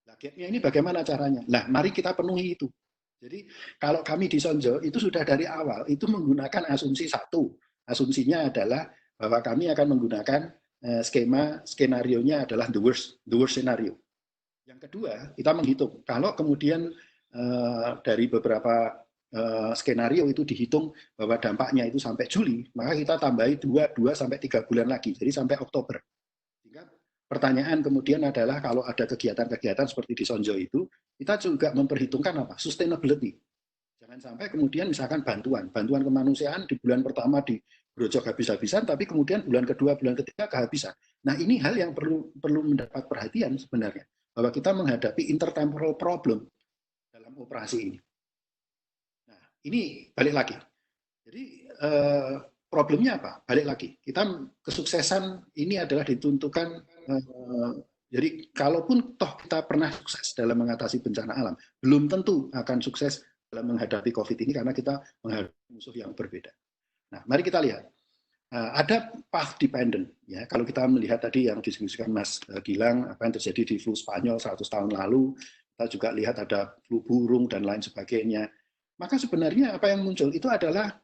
Nah, gapnya ini bagaimana caranya? Nah, mari kita penuhi itu. Jadi kalau kami di Sonjo itu sudah dari awal itu menggunakan asumsi satu. Asumsinya adalah bahwa kami akan menggunakan skenario-nya adalah the worst scenario. Yang kedua, kita menghitung kalau kemudian dari beberapa skenario itu dihitung bahwa dampaknya itu sampai Juli, maka kita tambahi 2 sampai 3 bulan lagi, jadi sampai Oktober. Sehingga pertanyaan kemudian adalah kalau ada kegiatan-kegiatan seperti di Sonjo itu, kita juga memperhitungkan apa? Sustainability. Jangan sampai kemudian misalkan bantuan kemanusiaan di bulan pertama di Grojok habis-habisan, tapi kemudian bulan kedua, bulan ketiga kehabisan. Nah, ini hal yang perlu mendapat perhatian sebenarnya, bahwa kita menghadapi intertemporal problem dalam operasi ini. Nah, ini balik lagi. Jadi problemnya apa? Balik lagi. Kita kesuksesan ini adalah ditentukan. Jadi kalaupun toh kita pernah sukses dalam mengatasi bencana alam, belum tentu akan sukses dalam menghadapi COVID ini karena kita menghadapi musuh yang berbeda. Nah, mari kita lihat. Ada path dependent. Ya, kalau kita melihat tadi yang diskusikan Mas Gilang, apa yang terjadi di flu Spanyol 100 tahun lalu, kita juga lihat ada flu burung dan lain sebagainya. Maka sebenarnya apa yang muncul itu adalah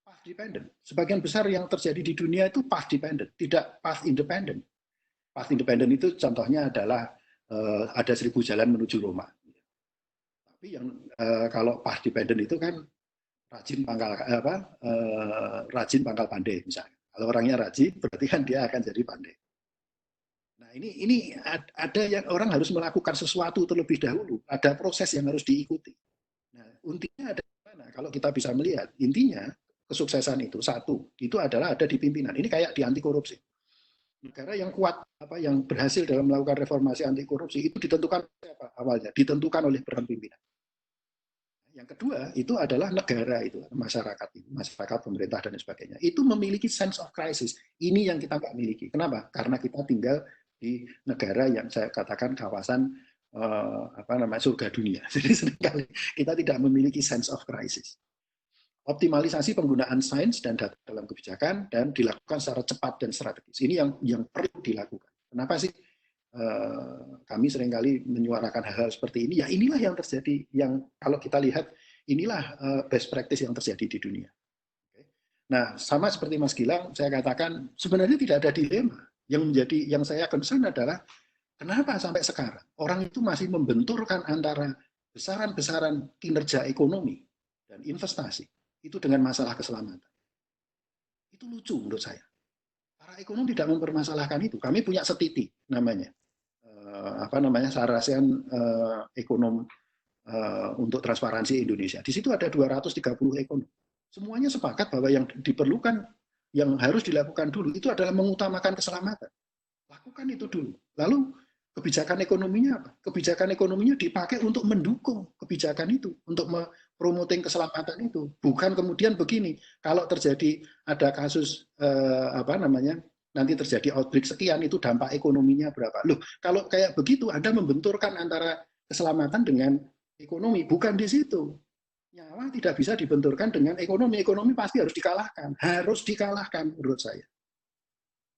path dependent. Sebagian besar yang terjadi di dunia itu path dependent, tidak path independent. Path independent itu contohnya adalah ada 1000 jalan menuju Roma. Tapi yang kalau path dependent itu kan rajin pangkal pandai misalnya. Kalau orangnya rajin, berarti kan dia akan jadi pandai. Nah, ini ada yang orang harus melakukan sesuatu terlebih dahulu. Ada proses yang harus diikuti. Nah, intinya ada mana? Kalau kita bisa melihat, intinya kesuksesan itu satu, itu adalah ada di pimpinan. Ini kayak di anti korupsi. Negara yang kuat, yang berhasil dalam melakukan reformasi anti korupsi itu ditentukan apa awalnya? Ditentukan oleh peran pimpinan. Yang kedua itu adalah negara itu, masyarakat, pemerintah dan sebagainya. Itu memiliki sense of crisis. Ini yang kita nggak miliki. Kenapa? Karena kita tinggal di negara yang saya katakan kawasan surga dunia. Jadi seringkali kita tidak memiliki sense of crisis. Optimalisasi penggunaan sains dan data dalam kebijakan dan dilakukan secara cepat dan strategis. Ini yang perlu dilakukan. Kenapa sih? Kami seringkali menyuarakan hal-hal seperti ini, ya inilah yang terjadi, yang kalau kita lihat inilah best practice yang terjadi di dunia. Nah, sama seperti Mas Gilang, saya katakan sebenarnya tidak ada dilema. Yang saya concern adalah kenapa sampai sekarang orang itu masih membenturkan antara besaran-besaran kinerja ekonomi dan investasi itu dengan masalah keselamatan. Itu lucu menurut saya. Para ekonom tidak mempermasalahkan itu. Kami punya setiti namanya. Sarasian Ekonom untuk Transparansi Indonesia. Di situ ada 230 ekonom. Semuanya sepakat bahwa yang diperlukan, yang harus dilakukan dulu itu adalah mengutamakan keselamatan. Lakukan itu dulu. Lalu kebijakan ekonominya apa? Kebijakan ekonominya dipakai untuk mendukung kebijakan itu, untuk mempromoting keselamatan itu. Bukan kemudian begini, kalau terjadi ada kasus nanti terjadi outbreak sekian, itu dampak ekonominya berapa. Loh, kalau kayak begitu Anda membenturkan antara keselamatan dengan ekonomi, bukan di situ. Nyawa tidak bisa dibenturkan dengan ekonomi. Ekonomi pasti harus dikalahkan menurut saya.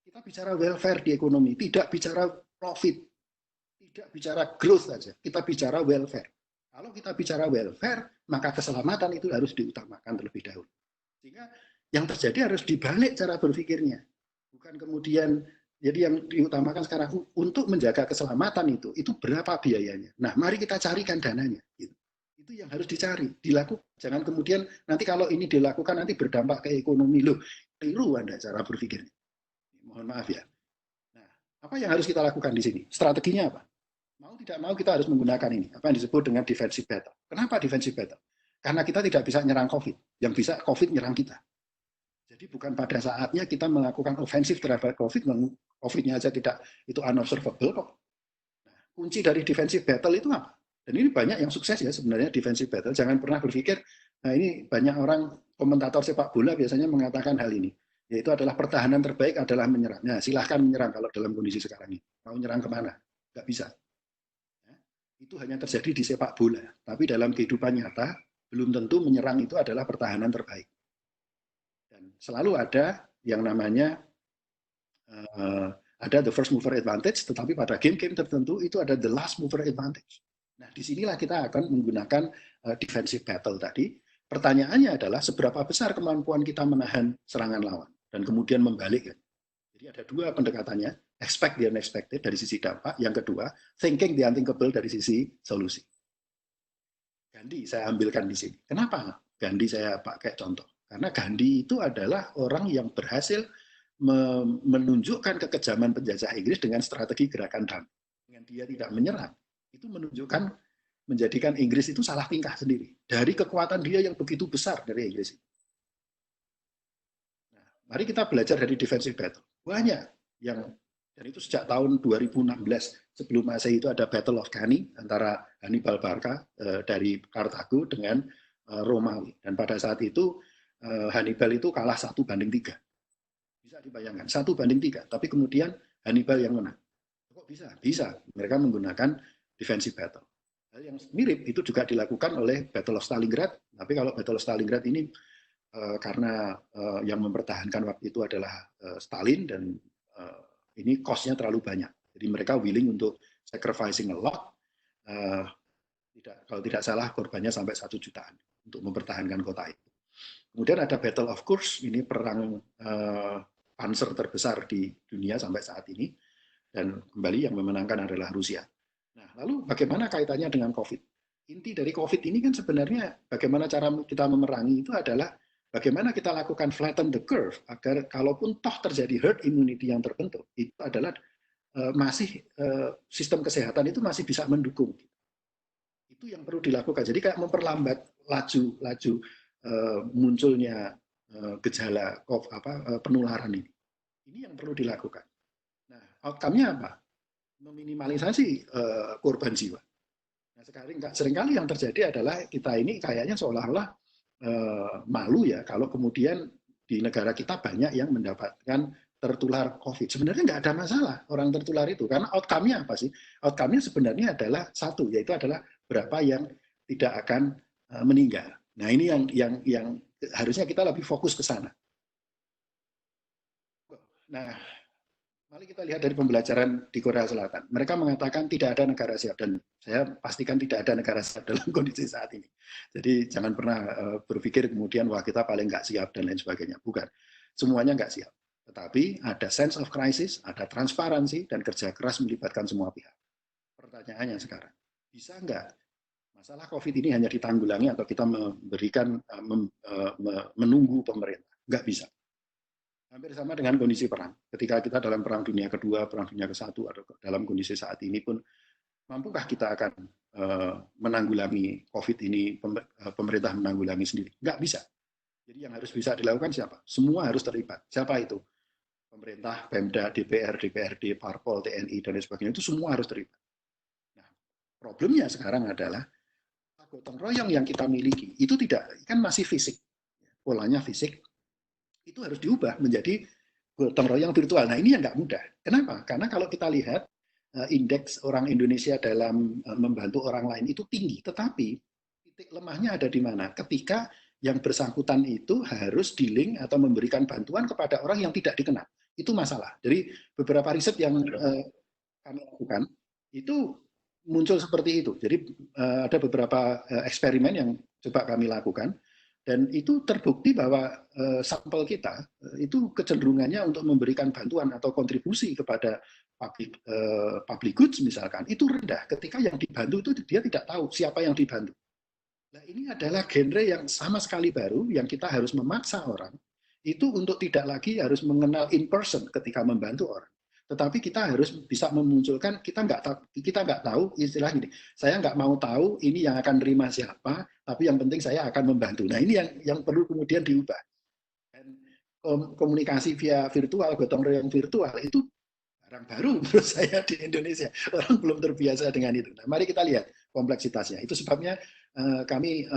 Kita bicara welfare di ekonomi, tidak bicara profit, tidak bicara growth saja. Kita bicara welfare. Kalau kita bicara welfare, maka keselamatan itu harus diutamakan terlebih dahulu. Sehingga yang terjadi harus dibalik cara berpikirnya. Bukan kemudian, jadi yang diutamakan sekarang untuk menjaga keselamatan itu berapa biayanya. Nah, mari kita carikan dananya. Gitu. Itu yang harus dicari, dilakukan. Jangan kemudian nanti kalau ini dilakukan nanti berdampak ke ekonomi. Loh, keliru Anda cara berpikirnya. Mohon maaf ya. Nah, apa yang harus kita lakukan di sini? Strateginya apa? Mau tidak mau kita harus menggunakan ini, apa yang disebut dengan defensive battle. Kenapa defensive battle? Karena kita tidak bisa nyerang COVID. Yang bisa COVID nyerang kita. Jadi bukan pada saatnya kita melakukan ofensif terhadap COVID, COVID-nya aja tidak, itu unobservable kok. Nah, kunci dari defensive battle itu apa? Dan ini banyak yang sukses ya sebenarnya defensive battle. Jangan pernah berpikir, nah ini banyak orang komentator sepak bola biasanya mengatakan hal ini. Yaitu adalah pertahanan terbaik adalah menyerang. Nah, silahkan menyerang kalau dalam kondisi sekarang ini. Mau menyerang kemana? Nggak bisa. Ya, itu hanya terjadi di sepak bola. Tapi dalam kehidupan nyata, belum tentu menyerang itu adalah pertahanan terbaik. Dan selalu ada yang namanya ada the first mover advantage, tetapi pada game-game tertentu itu ada the last mover advantage. Nah, disinilah kita akan menggunakan defensive battle tadi. Pertanyaannya adalah seberapa besar kemampuan kita menahan serangan lawan dan kemudian membalikkan. Jadi ada dua pendekatannya, expect the unexpected dari sisi dampak, yang kedua, thinking the unthinkable dari sisi solusi. Gandhi saya ambilkan di sini. Kenapa Gandhi saya pakai contoh? Karena Gandhi itu adalah orang yang berhasil menunjukkan kekejaman penjajah Inggris dengan strategi gerakan damai. Dengan dia tidak menyerang, itu menunjukkan, menjadikan Inggris itu salah tingkah sendiri. Dari kekuatan dia yang begitu besar dari Inggris. Nah, mari kita belajar dari defensive battle. Banyak yang, dan itu sejak tahun 2016, sebelum Masehi itu ada Battle of Cannae, antara Hannibal Barca dari Kartago dengan Romawi. Dan pada saat itu, Hannibal itu kalah 1-3. Bisa dibayangkan, 1-3. Tapi kemudian Hannibal yang menang. Kok bisa? Bisa. Mereka menggunakan defensive battle. Hal yang mirip itu juga dilakukan oleh Battle of Stalingrad. Tapi kalau Battle of Stalingrad ini karena yang mempertahankan waktu itu adalah Stalin, dan ini cost-nya terlalu banyak. Jadi mereka willing untuk sacrificing a lot. Kalau tidak salah korbannya sampai 1 jutaan untuk mempertahankan kota itu. Kemudian ada Battle of Kursk, ini perang panzer terbesar di dunia sampai saat ini. Dan kembali yang memenangkan adalah Rusia. Nah, lalu bagaimana kaitannya dengan COVID? Inti dari COVID ini kan sebenarnya bagaimana cara kita memerangi itu adalah bagaimana kita lakukan flatten the curve agar kalaupun toh terjadi herd immunity yang terbentuk, itu adalah sistem kesehatan itu masih bisa mendukung. Itu yang perlu dilakukan. Jadi kayak memperlambat laju munculnya gejala penularan ini. Ini yang perlu dilakukan. Nah, outcome-nya apa? Meminimalisasi korban jiwa. Nah, seringkali yang terjadi adalah kita ini kayaknya seolah-olah malu ya kalau kemudian di negara kita banyak yang mendapatkan tertular COVID. Sebenarnya nggak ada masalah orang tertular itu, karena outcome-nya apa sih? Outcome-nya sebenarnya adalah satu, yaitu adalah berapa yang tidak akan meninggal. Nah, ini yang harusnya kita lebih fokus ke sana. Nah, mari kita lihat dari pembelajaran di Korea Selatan. Mereka mengatakan tidak ada negara siap, dan saya pastikan tidak ada negara siap dalam kondisi saat ini. Jadi jangan pernah berpikir kemudian wah kita paling nggak siap dan lain sebagainya. Bukan, semuanya nggak siap. Tetapi ada sense of crisis, ada transparansi, dan kerja keras melibatkan semua pihak. Pertanyaannya sekarang, bisa nggak Masalah COVID ini hanya ditanggulangi atau kita memberikan menunggu pemerintah. Nggak bisa. Hampir sama dengan kondisi perang. Ketika kita dalam perang dunia kedua, perang dunia ke-1, atau dalam kondisi saat ini pun, mampukah kita akan menanggulangi COVID ini, pemerintah menanggulangi sendiri? Nggak bisa. Jadi yang harus bisa dilakukan siapa? Semua harus terlibat. Siapa itu? Pemerintah, Pemda, DPR, DPRD, Parpol, TNI, dan lain sebagainya. Itu semua harus terlibat. Nah, problemnya sekarang adalah gotong royong yang kita miliki itu tidak, kan masih fisik, polanya fisik, itu harus diubah menjadi gotong royong virtual. Nah ini yang nggak mudah. Kenapa? Karena kalau kita lihat indeks orang Indonesia dalam membantu orang lain itu tinggi, tetapi titik lemahnya ada di mana? Ketika yang bersangkutan itu harus dealing atau memberikan bantuan kepada orang yang tidak dikenal. Itu masalah. Jadi beberapa riset yang kami lakukan itu muncul seperti itu. Jadi ada beberapa eksperimen yang coba kami lakukan, dan itu terbukti bahwa sampel kita itu kecenderungannya untuk memberikan bantuan atau kontribusi kepada public goods misalkan, itu rendah ketika yang dibantu itu dia tidak tahu siapa yang dibantu. Nah, ini adalah genre yang sama sekali baru yang kita harus memaksa orang itu untuk tidak lagi harus mengenal in person ketika membantu orang. Tetapi kita harus bisa memunculkan, kita nggak tahu istilah ini. Saya nggak mau tahu ini yang akan terima siapa, tapi yang penting saya akan membantu. Nah ini yang perlu kemudian diubah. Dan komunikasi via virtual, gotong royong virtual itu barang baru menurut saya di Indonesia. Orang belum terbiasa dengan itu. Nah, mari kita lihat kompleksitasnya. Itu sebabnya kami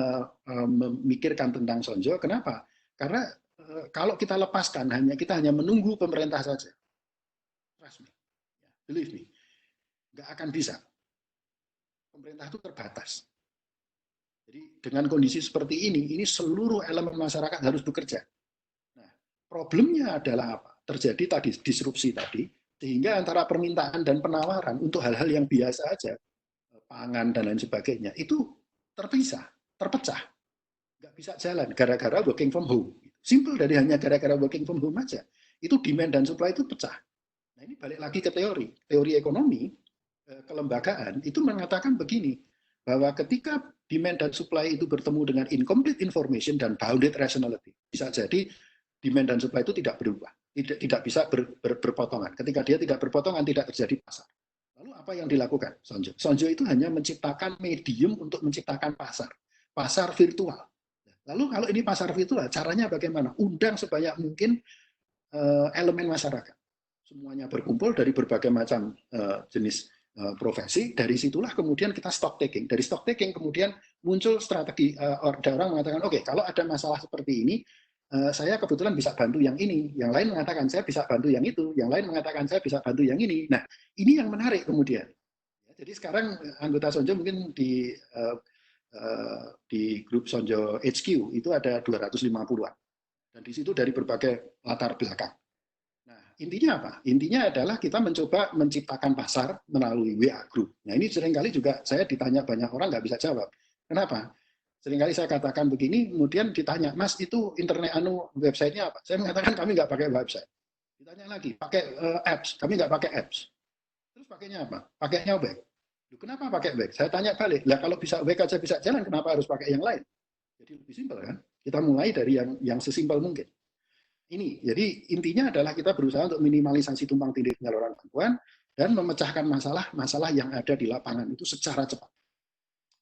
memikirkan tentang Sonjo. Kenapa? Karena kalau kita lepaskan, kita hanya menunggu pemerintah saja. Trust me, believe me, nggak akan bisa. Pemerintah itu terbatas. Jadi dengan kondisi seperti ini seluruh elemen masyarakat harus bekerja. Nah, problemnya adalah apa? Terjadi tadi disrupsi tadi, sehingga antara permintaan dan penawaran untuk hal-hal yang biasa aja, pangan dan lain sebagainya, itu terpisah, terpecah. Nggak bisa jalan, gara-gara working from home. Simple dari hanya gara-gara working from home aja. Itu demand dan supply itu pecah. Nah ini balik lagi ke teori ekonomi, kelembagaan, itu mengatakan begini, bahwa ketika demand dan supply itu bertemu dengan incomplete information dan bounded rationality, bisa jadi demand dan supply itu tidak berubah, tidak bisa berpotongan. Ketika dia tidak berpotongan, tidak terjadi pasar. Lalu apa yang dilakukan Sonjo? Sonjo itu hanya menciptakan medium untuk menciptakan pasar virtual. Lalu kalau ini pasar virtual, caranya bagaimana? Undang sebanyak mungkin elemen masyarakat. Semuanya berkumpul dari berbagai macam jenis profesi. Dari situlah kemudian kita stock taking. Dari stock taking kemudian muncul strategi, ada orang mengatakan, oke, kalau ada masalah seperti ini, saya kebetulan bisa bantu yang ini. Yang lain mengatakan saya bisa bantu yang itu. Yang lain mengatakan saya bisa bantu yang ini. Nah, ini yang menarik kemudian. Jadi sekarang anggota Sonjo mungkin di grup Sonjo HQ itu ada 250-an. Dan di situ dari berbagai latar belakang. Intinya apa? Intinya adalah kita mencoba menciptakan pasar melalui WA Group. Nah ini seringkali juga saya ditanya banyak orang nggak bisa jawab. Kenapa? Seringkali saya katakan begini, kemudian ditanya, Mas itu internet websitenya apa? Saya mengatakan kami nggak pakai website. Ditanya lagi, pakai apps? Kami nggak pakai apps. Terus pakainya apa? Pakainya web. Kenapa pakai web? Saya tanya balik, lah kalau bisa web aja bisa jalan, kenapa harus pakai yang lain? Jadi lebih simpel kan? Kita mulai dari yang sesimpel mungkin. Ini, jadi intinya adalah kita berusaha untuk minimalisasi tumpang tindih penyaluran bantuan dan memecahkan masalah-masalah yang ada di lapangan itu secara cepat.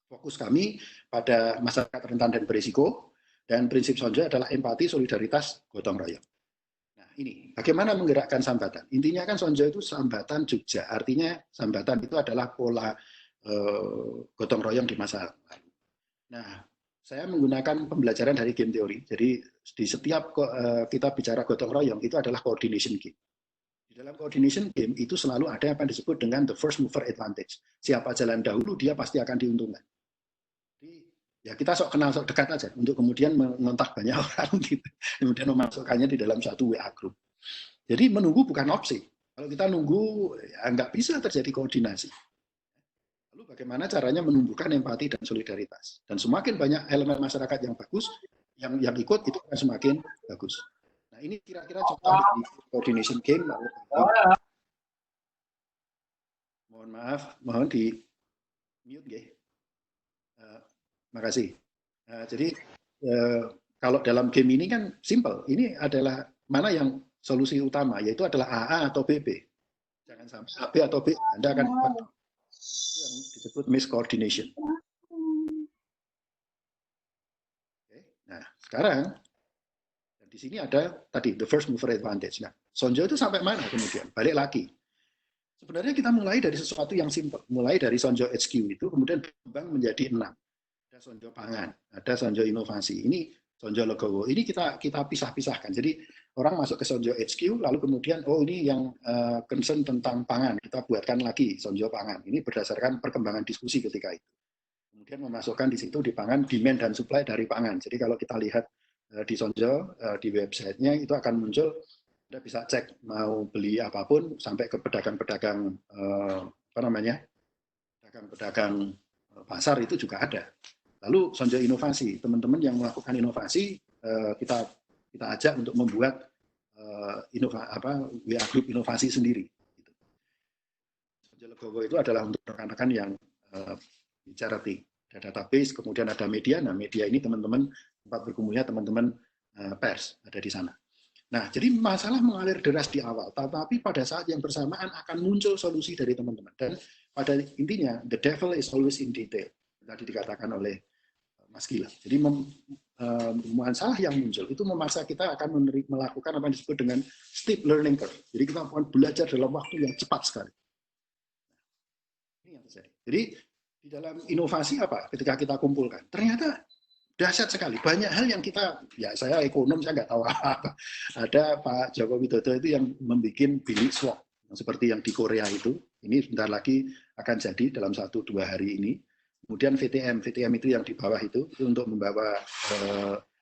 Fokus kami pada masyarakat rentan dan berisiko, dan prinsip Sonjo adalah empati, solidaritas, gotong royong. Nah ini, bagaimana menggerakkan sambatan? Intinya kan Sonjo itu sambatan Jogja, artinya sambatan itu adalah pola gotong royong di masa lalu. Nah, saya menggunakan pembelajaran dari game teori. Jadi di setiap kita bicara gotong royong itu adalah coordination game. Di dalam coordination game itu selalu ada apa yang disebut dengan the first mover advantage. Siapa jalan dahulu dia pasti akan diuntungkan. Jadi ya kita sok kenal sok dekat aja untuk kemudian mengontak banyak orang gitu. Kemudian memasukkannya di dalam satu WA group. Jadi menunggu bukan opsi. Kalau kita nunggu ya nggak bisa terjadi koordinasi. Lalu bagaimana caranya menumbuhkan empati dan solidaritas. Dan semakin banyak elemen masyarakat yang bagus, yang ikut, itu akan semakin bagus. Nah ini kira-kira contoh dari coordination game. Mohon maaf, mohon di mute ya. Makasih. Jadi kalau dalam game ini kan simple. Ini adalah mana yang solusi utama, yaitu adalah AA atau BB. Jangan sampai AB atau B. Anda akan itu yang disebut miscoordination. Oke. Nah, sekarang di sini ada tadi the first mover advantage. Nah, Sonjo itu sampai mana kemudian? Balik lagi. Sebenarnya kita mulai dari sesuatu yang simple. Mulai dari Sonjo HQ itu kemudian berkembang menjadi 6. Ada Sonjo Pangan, ada Sonjo Inovasi. Ini Sonjo Legowo. Ini kita pisah-pisahkan. Jadi orang masuk ke Sonjo HQ, lalu kemudian ini yang concern tentang pangan. Kita buatkan lagi Sonjo Pangan. Ini berdasarkan perkembangan diskusi ketika itu. Kemudian memasukkan di situ di pangan demand dan supply dari pangan. Jadi kalau kita lihat di Sonjo di websitenya itu akan muncul. Anda bisa cek mau beli apapun sampai ke pedagang-pedagang pedagang-pedagang pasar itu juga ada. Lalu Sonjo Inovasi, teman-teman yang melakukan inovasi kita ajak untuk membuat WA Group inovasi sendiri. Sonjo Legowo itu adalah untuk rekan-rekan yang charity, ada database, kemudian ada media. Nah, media ini teman-teman tempat berkumpulnya teman-teman pers ada di sana. Nah, jadi masalah mengalir deras di awal, tetapi pada saat yang bersamaan akan muncul solusi dari teman-teman. Dan pada intinya, the devil is always in detail. Tadi dikatakan oleh Mas Gilang. Jadi masalah yang muncul itu memaksa kita akan melakukan apa yang disebut dengan steep learning curve. Jadi kita akan belajar dalam waktu yang cepat sekali. Ini yang terjadi. Jadi di dalam inovasi apa? Ketika kita kumpulkan, ternyata dahsyat sekali. Banyak hal yang kita, ya saya ekonom, saya nggak tahu apa-apa. Ada Pak Joko Widodo itu yang membuat bilik swap, seperti yang di Korea itu. Ini sebentar lagi akan jadi dalam 1-2 hari ini. Kemudian VTM itu yang di bawah itu untuk membawa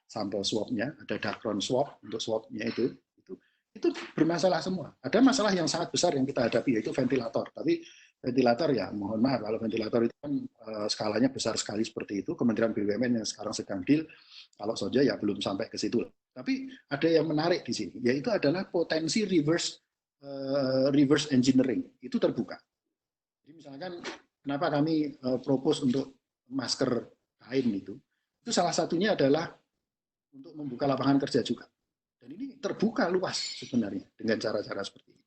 sampel swabnya. Ada Dacron swab untuk swabnya itu bermasalah semua. Ada masalah yang sangat besar yang kita hadapi, yaitu ventilator. Tapi ventilator ya mohon maaf, kalau ventilator itu kan skalanya besar sekali seperti itu. Kementerian BUMN yang sekarang sedang deal, kalau Sonjo ya belum sampai ke situ. Tapi ada yang menarik di sini, yaitu adalah potensi reverse engineering. Itu terbuka. Jadi misalkan kenapa kami propose untuk masker kain itu salah satunya adalah untuk membuka lapangan kerja juga. Dan ini terbuka luas sebenarnya dengan cara-cara seperti ini.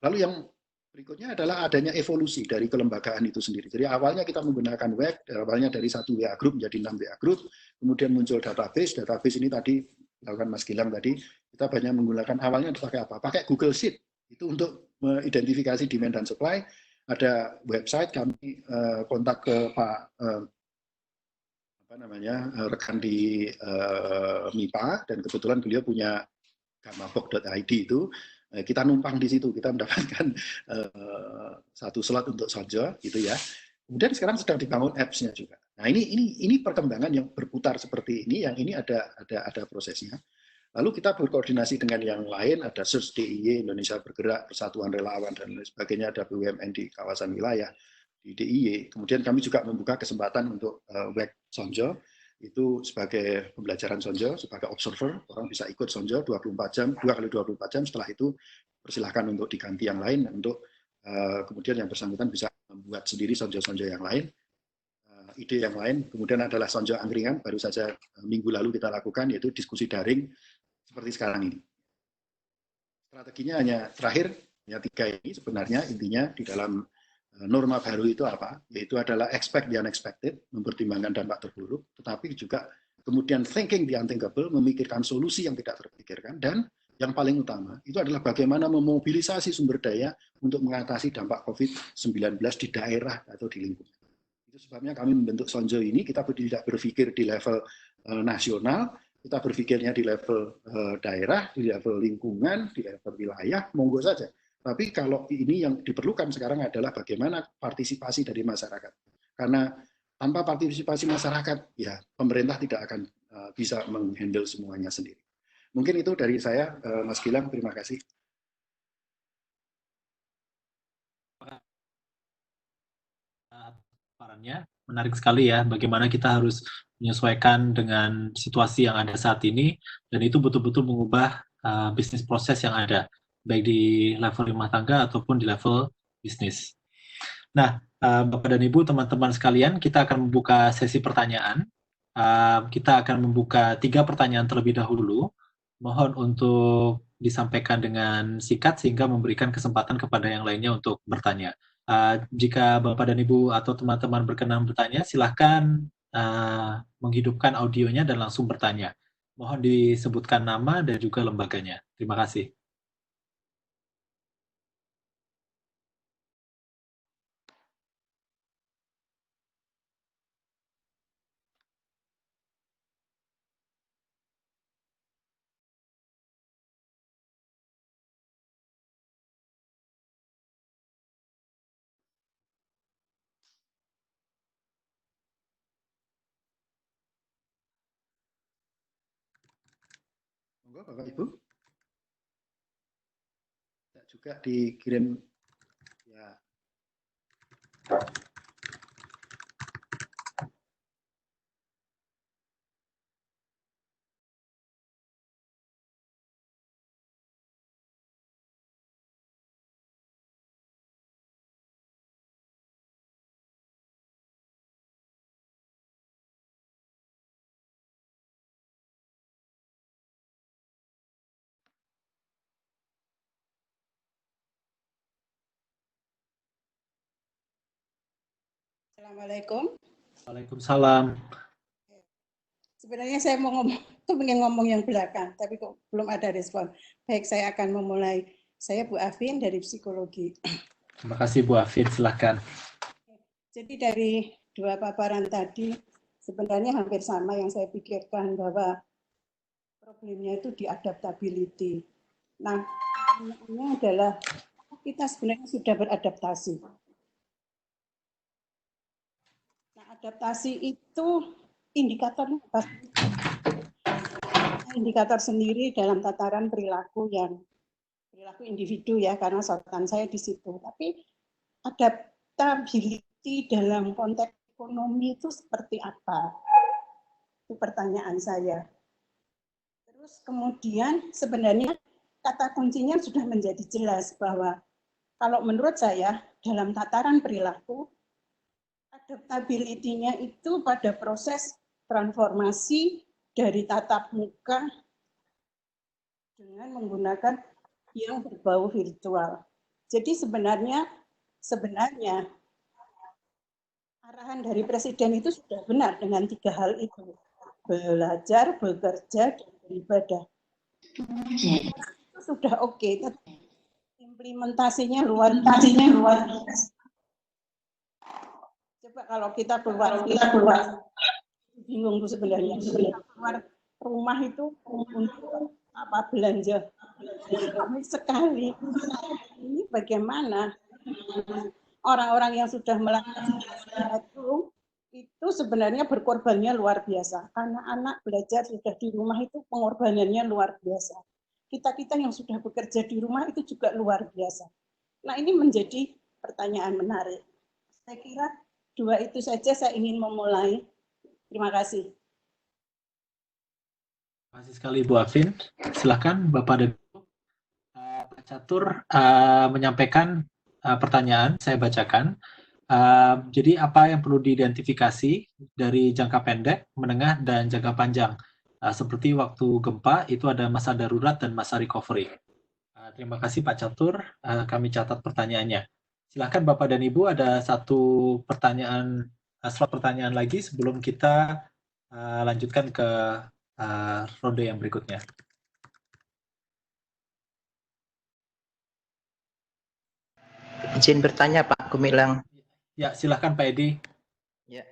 Lalu yang berikutnya adalah adanya evolusi dari kelembagaan itu sendiri. Jadi awalnya kita menggunakan web, awalnya dari 1 WA Group menjadi 6 WA Group, kemudian muncul database. Database ini tadi dilakukan Mas Gilang tadi, kita banyak menggunakan awalnya pakai apa? Pakai Google Sheet. Itu untuk mengidentifikasi demand dan supply. Ada website, kami kontak ke Pak rekan di MIPA, dan kebetulan beliau punya gamabok.id itu. Kita numpang di situ, kita mendapatkan satu slot untuk Sonjo gitu ya. Kemudian sekarang sedang dibangun apps-nya juga. Nah, ini perkembangan yang berputar seperti ini, yang ini ada prosesnya. Lalu kita berkoordinasi dengan yang lain, ada Search DIY, Indonesia Bergerak, Persatuan Relawan, dan lain sebagainya, ada BUMN di kawasan wilayah di DIY. Kemudian kami juga membuka kesempatan untuk web Sonjo, itu sebagai pembelajaran Sonjo, sebagai observer, orang bisa ikut Sonjo 24 jam, 2 kali 24 jam, setelah itu persilahkan untuk diganti yang lain, untuk kemudian yang bersangkutan bisa membuat sendiri Sonjo-Sonjo yang lain, ide yang lain. Kemudian adalah Sonjo Angkringan, baru saja minggu lalu kita lakukan, yaitu diskusi daring seperti sekarang ini. Strateginya hanya terakhir, ya 3 ini sebenarnya intinya di dalam norma baru itu apa? Yaitu adalah expect the unexpected, mempertimbangkan dampak terburuk, tetapi juga kemudian thinking the unthinkable, memikirkan solusi yang tidak terpikirkan, dan yang paling utama itu adalah bagaimana memobilisasi sumber daya untuk mengatasi dampak COVID-19 di daerah atau di lingkungan. Itu sebabnya kami membentuk Sonjo ini, kita tidak berpikir di level nasional, kita berpikirnya di level daerah, di level lingkungan, di level wilayah, monggo saja. Tapi kalau ini yang diperlukan sekarang adalah bagaimana partisipasi dari masyarakat. Karena tanpa partisipasi masyarakat, ya pemerintah tidak akan bisa menghandle semuanya sendiri. Mungkin itu dari saya, Mas Gilang, terima kasih. Paparannya menarik sekali ya, bagaimana kita harus menyesuaikan dengan situasi yang ada saat ini, dan itu betul-betul mengubah bisnis proses yang ada, baik di level rumah tangga ataupun di level bisnis. Nah, Bapak dan Ibu, teman-teman sekalian, kita akan membuka sesi pertanyaan. Kita akan membuka 3 pertanyaan terlebih dahulu. Mohon untuk disampaikan dengan singkat sehingga memberikan kesempatan kepada yang lainnya untuk bertanya. Jika Bapak dan Ibu atau teman-teman berkenan bertanya, silahkan menghidupkan audionya dan langsung bertanya. Mohon disebutkan nama dan juga lembaganya. Terima kasih. Monggo Bapak Ibu. Juga dikirim ya. Assalamualaikum. Waalaikumsalam. Sebenarnya saya pengen ngomong yang belakang, tapi kok belum ada respon. Baik, saya akan memulai. Saya Bu Afin dari psikologi. Terima kasih Bu Afin, silakan. Jadi dari 2 paparan tadi, sebenarnya hampir sama yang saya pikirkan, bahwa problemnya itu di adaptability. Nah, pertanyaannya adalah kita sebenarnya sudah beradaptasi. Nah, adaptasi itu indikatornya pasti indikator sendiri dalam tataran perilaku individu ya, karena sorotan saya di situ. Tapi adaptability dalam konteks ekonomi itu seperti apa? Itu pertanyaan saya. Terus kemudian sebenarnya kata kuncinya sudah menjadi jelas bahwa kalau menurut saya dalam tataran perilaku, adaptability-nya itu pada proses transformasi dari tatap muka dengan menggunakan yang berbau virtual. Jadi sebenarnya arahan dari Presiden itu sudah benar dengan 3 hal itu. Belajar, bekerja, dan beribadah. Itu sudah oke. Implementasinya luar biasa. Coba kalau kita keluar bingung tuh sebenarnya. Keluar rumah itu untuk apa belanja sekali. Ini bagaimana orang-orang yang sudah melakukan itu sebenarnya berkorbannya luar biasa. Karena anak belajar sudah di rumah itu pengorbanannya luar biasa. Kita-kita yang sudah bekerja di rumah itu juga luar biasa. Nah, ini menjadi pertanyaan menarik. Saya kira 2 itu saja saya ingin memulai. Terima kasih. Terima kasih sekali Bu Afin. Silakan Bapak dan Ibu. Pak Catur menyampaikan pertanyaan, saya bacakan. Jadi apa yang perlu diidentifikasi dari jangka pendek, menengah, dan jangka panjang? Seperti waktu gempa itu ada masa darurat dan masa recovery. Terima kasih Pak Catur, kami catat pertanyaannya. Silakan Bapak dan Ibu, ada satu pertanyaan, slot pertanyaan lagi sebelum kita lanjutkan ke ronde yang berikutnya. Izin bertanya Pak Gumilang. Ya, silakan Pak Edi. Ya,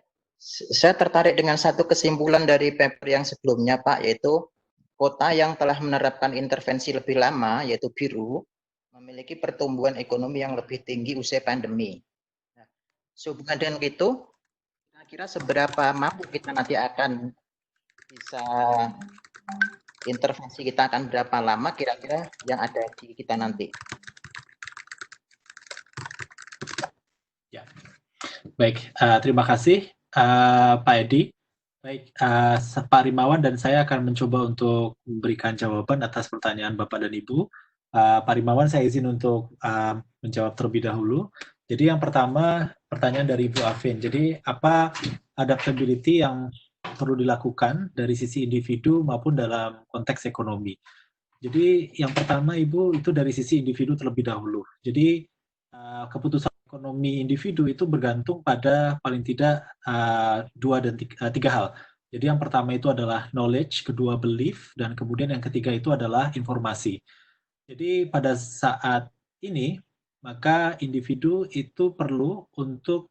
saya tertarik dengan satu kesimpulan dari paper yang sebelumnya Pak, yaitu kota yang telah menerapkan intervensi lebih lama, yaitu biru, memiliki pertumbuhan ekonomi yang lebih tinggi usai pandemi. Nah, sehubungan dengan itu, kira-kira seberapa mampu kita nanti akan bisa intervensi kita akan berapa lama kira-kira yang ada di kita nanti? Ya, baik. Terima kasih Pak Edi. Baik, Pak Rimawan dan saya akan mencoba untuk memberikan jawaban atas pertanyaan Bapak dan Ibu. Pak Rimawan, saya izin untuk menjawab terlebih dahulu. Jadi yang pertama pertanyaan dari Ibu Afin. Jadi apa adaptability yang perlu dilakukan dari sisi individu maupun dalam konteks ekonomi? Jadi yang pertama Ibu itu dari sisi individu terlebih dahulu. Jadi keputusan ekonomi individu itu bergantung pada paling tidak tiga hal. Jadi yang pertama itu adalah knowledge, kedua belief, dan kemudian yang ketiga itu adalah informasi. Jadi pada saat ini maka individu itu perlu untuk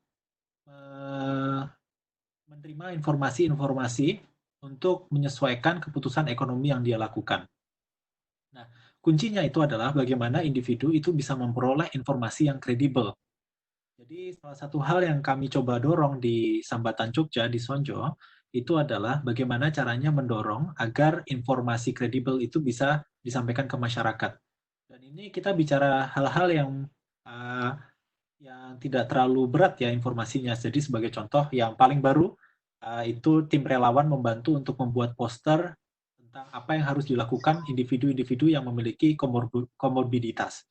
menerima informasi-informasi untuk menyesuaikan keputusan ekonomi yang dia lakukan. Nah, kuncinya itu adalah bagaimana individu itu bisa memperoleh informasi yang kredibel. Jadi salah satu hal yang kami coba dorong di Sambatan Jogja, di Sonjo, itu adalah bagaimana caranya mendorong agar informasi kredibel itu bisa disampaikan ke masyarakat. Dan ini kita bicara hal-hal yang tidak terlalu berat ya informasinya. Jadi sebagai contoh yang paling baru itu tim relawan membantu untuk membuat poster tentang apa yang harus dilakukan individu-individu yang memiliki komorbiditas.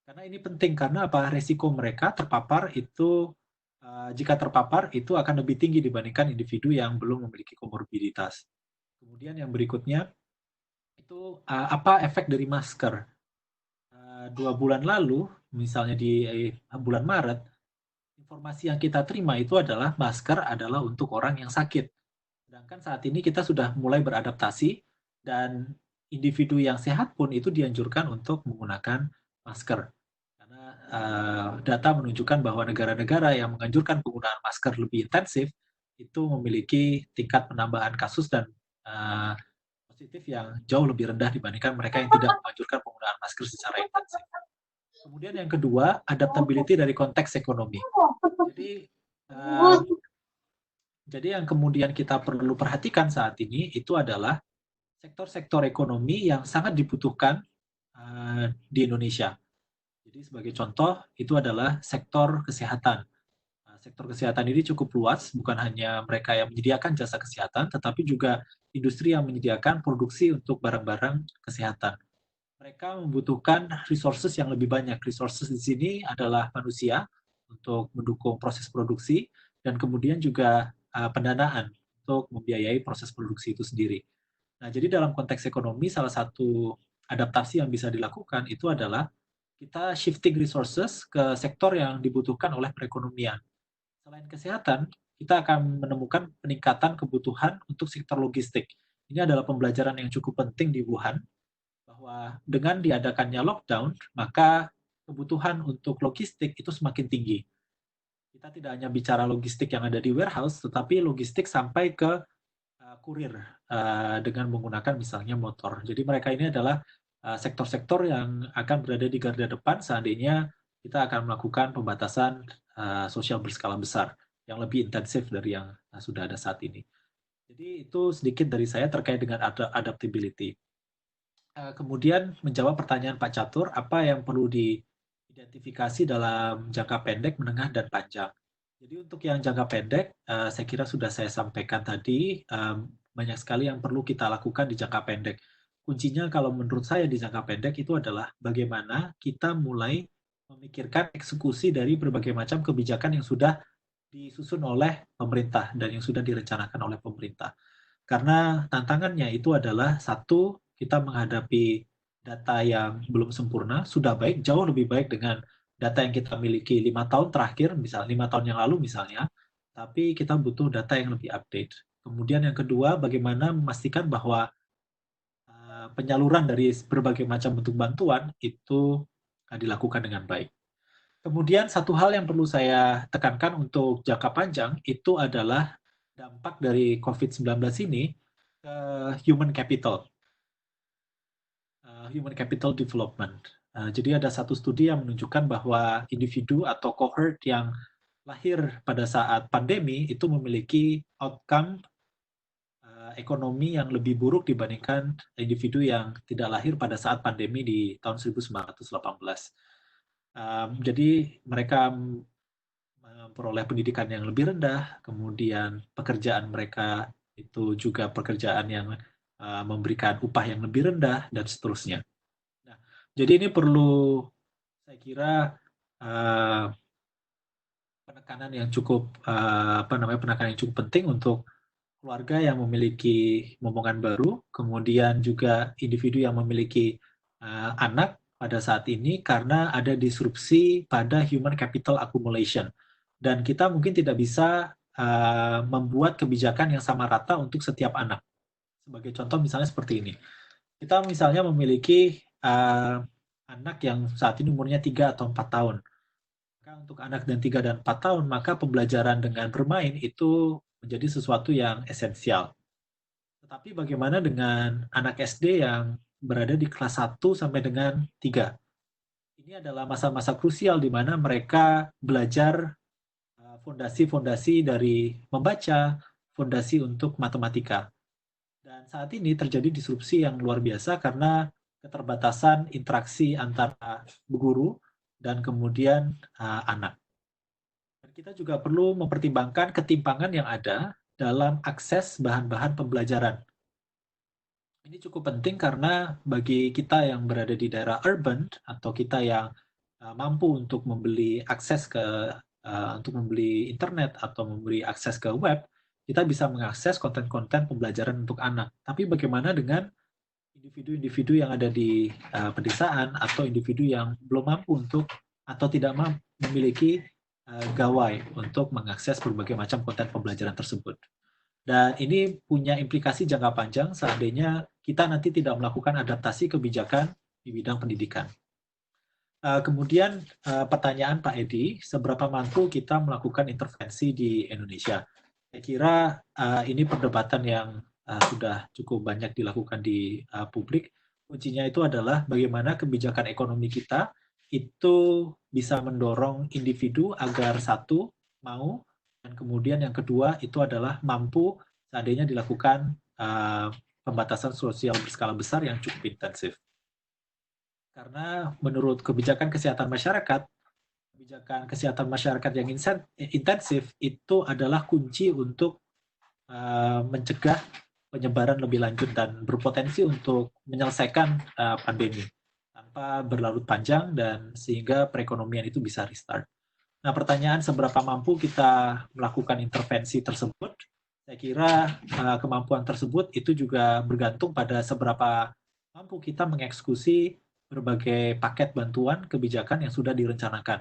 Karena ini penting karena apa? Resiko mereka terpapar itu jika terpapar itu akan lebih tinggi dibandingkan individu yang belum memiliki komorbiditas. Kemudian yang berikutnya itu apa efek dari masker? 2 bulan lalu, misalnya di bulan Maret, informasi yang kita terima itu adalah masker adalah untuk orang yang sakit. Sedangkan saat ini kita sudah mulai beradaptasi dan individu yang sehat pun itu dianjurkan untuk menggunakan masker. Karena data menunjukkan bahwa negara-negara yang menganjurkan penggunaan masker lebih intensif itu memiliki tingkat penambahan kasus dan positif yang jauh lebih rendah dibandingkan mereka yang tidak menganjurkan penggunaan masker secara intensif. Kemudian yang kedua, adaptability dari konteks ekonomi. Jadi yang kemudian kita perlu perhatikan saat ini itu adalah sektor-sektor ekonomi yang sangat dibutuhkan di Indonesia. Jadi sebagai contoh itu adalah sektor kesehatan. Sektor kesehatan ini cukup luas, bukan hanya mereka yang menyediakan jasa kesehatan, tetapi juga industri yang menyediakan produksi untuk barang-barang kesehatan. Mereka membutuhkan resources yang lebih banyak. Resources di sini adalah manusia untuk mendukung proses produksi dan kemudian juga pendanaan untuk membiayai proses produksi itu sendiri. Nah, jadi dalam konteks ekonomi salah satu adaptasi yang bisa dilakukan itu adalah kita shifting resources ke sektor yang dibutuhkan oleh perekonomian. Selain kesehatan, kita akan menemukan peningkatan kebutuhan untuk sektor logistik. Ini adalah pembelajaran yang cukup penting di Wuhan, bahwa dengan diadakannya lockdown, maka kebutuhan untuk logistik itu semakin tinggi. Kita tidak hanya bicara logistik yang ada di warehouse, tetapi logistik sampai ke kurir dengan menggunakan misalnya motor. Jadi mereka ini adalah sektor-sektor yang akan berada di garda depan seandainya kita akan melakukan pembatasan sosial berskala besar yang lebih intensif dari yang sudah ada saat ini. Jadi itu sedikit dari saya terkait dengan adaptability. Kemudian menjawab pertanyaan Pak Catur, apa yang perlu diidentifikasi dalam jangka pendek, menengah, dan panjang. Jadi untuk yang jangka pendek, saya kira sudah saya sampaikan tadi, banyak sekali yang perlu kita lakukan di jangka pendek. Kuncinya kalau menurut saya di jangka pendek itu adalah bagaimana kita mulai memikirkan eksekusi dari berbagai macam kebijakan yang sudah disusun oleh pemerintah dan yang sudah direncanakan oleh pemerintah. Karena tantangannya itu adalah satu, kita menghadapi data yang belum sempurna, sudah baik, jauh lebih baik dengan data yang kita miliki 5 tahun terakhir, misalnya 5 tahun yang lalu misalnya, tapi kita butuh data yang lebih update. Kemudian yang kedua, bagaimana memastikan bahwa penyaluran dari berbagai macam bentuk bantuan itu dilakukan dengan baik. Kemudian satu hal yang perlu saya tekankan untuk jangka panjang itu adalah dampak dari COVID-19 ini ke human capital. Human capital development. Jadi ada satu studi yang menunjukkan bahwa individu atau cohort yang lahir pada saat pandemi itu memiliki outcome ekonomi yang lebih buruk dibandingkan individu yang tidak lahir pada saat pandemi di tahun 1918. Jadi mereka memperoleh pendidikan yang lebih rendah, kemudian pekerjaan mereka itu juga pekerjaan yang memberikan upah yang lebih rendah, dan seterusnya. Nah, jadi ini perlu, saya kira, penekanan yang cukup penekanan yang cukup penting untuk keluarga yang memiliki momongan baru, kemudian juga individu yang memiliki anak pada saat ini karena ada disrupsi pada human capital accumulation. Dan kita mungkin tidak bisa membuat kebijakan yang sama rata untuk setiap anak. Sebagai contoh misalnya seperti ini. Kita misalnya memiliki anak yang saat ini umurnya 3 atau 4 tahun. Maka untuk anak dan 3 dan 4 tahun, maka pembelajaran dengan bermain itu menjadi sesuatu yang esensial. Tetapi bagaimana dengan anak SD yang berada di kelas 1 sampai dengan 3? Ini adalah masa-masa krusial di mana mereka belajar fondasi-fondasi dari membaca, fondasi untuk matematika. Dan saat ini terjadi disrupsi yang luar biasa karena keterbatasan interaksi antara guru dan kemudian anak. Dan kita juga perlu mempertimbangkan ketimpangan yang ada dalam akses bahan-bahan pembelajaran. Ini cukup penting karena bagi kita yang berada di daerah urban atau kita yang mampu untuk membeli akses untuk membeli internet atau membeli akses ke web, kita bisa mengakses konten-konten pembelajaran untuk anak. Tapi bagaimana dengan individu-individu yang ada di pedesaan atau individu yang belum mampu untuk atau tidak memiliki gawai untuk mengakses berbagai macam konten pembelajaran tersebut. Dan ini punya implikasi jangka panjang seandainya kita nanti tidak melakukan adaptasi kebijakan di bidang pendidikan. Kemudian pertanyaan Pak Edi, seberapa mampu kita melakukan intervensi di Indonesia? Saya kira ini perdebatan yang sudah cukup banyak dilakukan di publik. Kuncinya itu adalah bagaimana kebijakan ekonomi kita itu bisa mendorong individu agar satu, mau, dan kemudian yang kedua itu adalah mampu seandainya dilakukan pembatasan sosial berskala besar yang cukup intensif. Karena menurut kebijakan kesehatan masyarakat yang intensif itu adalah kunci untuk mencegah penyebaran lebih lanjut dan berpotensi untuk menyelesaikan pandemi tanpa berlarut panjang dan sehingga perekonomian itu bisa restart. Nah, pertanyaan seberapa mampu kita melakukan intervensi tersebut, saya kira kemampuan tersebut itu juga bergantung pada seberapa mampu kita mengeksekusi berbagai paket bantuan kebijakan yang sudah direncanakan.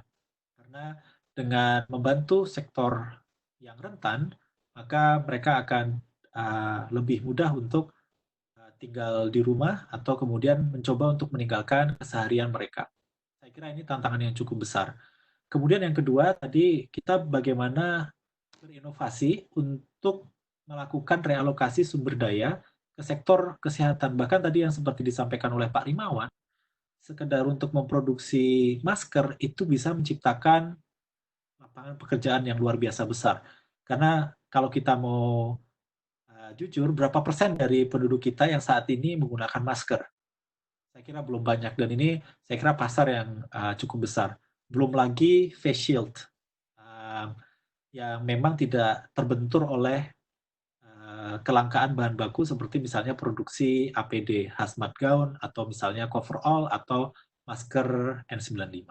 Karena dengan membantu sektor yang rentan, maka mereka akan lebih mudah untuk tinggal di rumah atau kemudian mencoba untuk meninggalkan keseharian mereka. Saya kira ini tantangan yang cukup besar. Kemudian yang kedua, tadi kita bagaimana berinovasi untuk melakukan realokasi sumber daya ke sektor kesehatan. Bahkan tadi yang seperti disampaikan oleh Pak Rimawan, sekedar untuk memproduksi masker itu bisa menciptakan lapangan pekerjaan yang luar biasa besar. Karena kalau kita mau jujur, berapa persen dari penduduk kita yang saat ini menggunakan masker? Saya kira belum banyak, dan ini saya kira pasar yang cukup besar. Belum lagi face shield yang memang tidak terbentur oleh kelangkaan bahan baku seperti misalnya produksi APD, hazmat gown, atau misalnya coverall atau masker N95.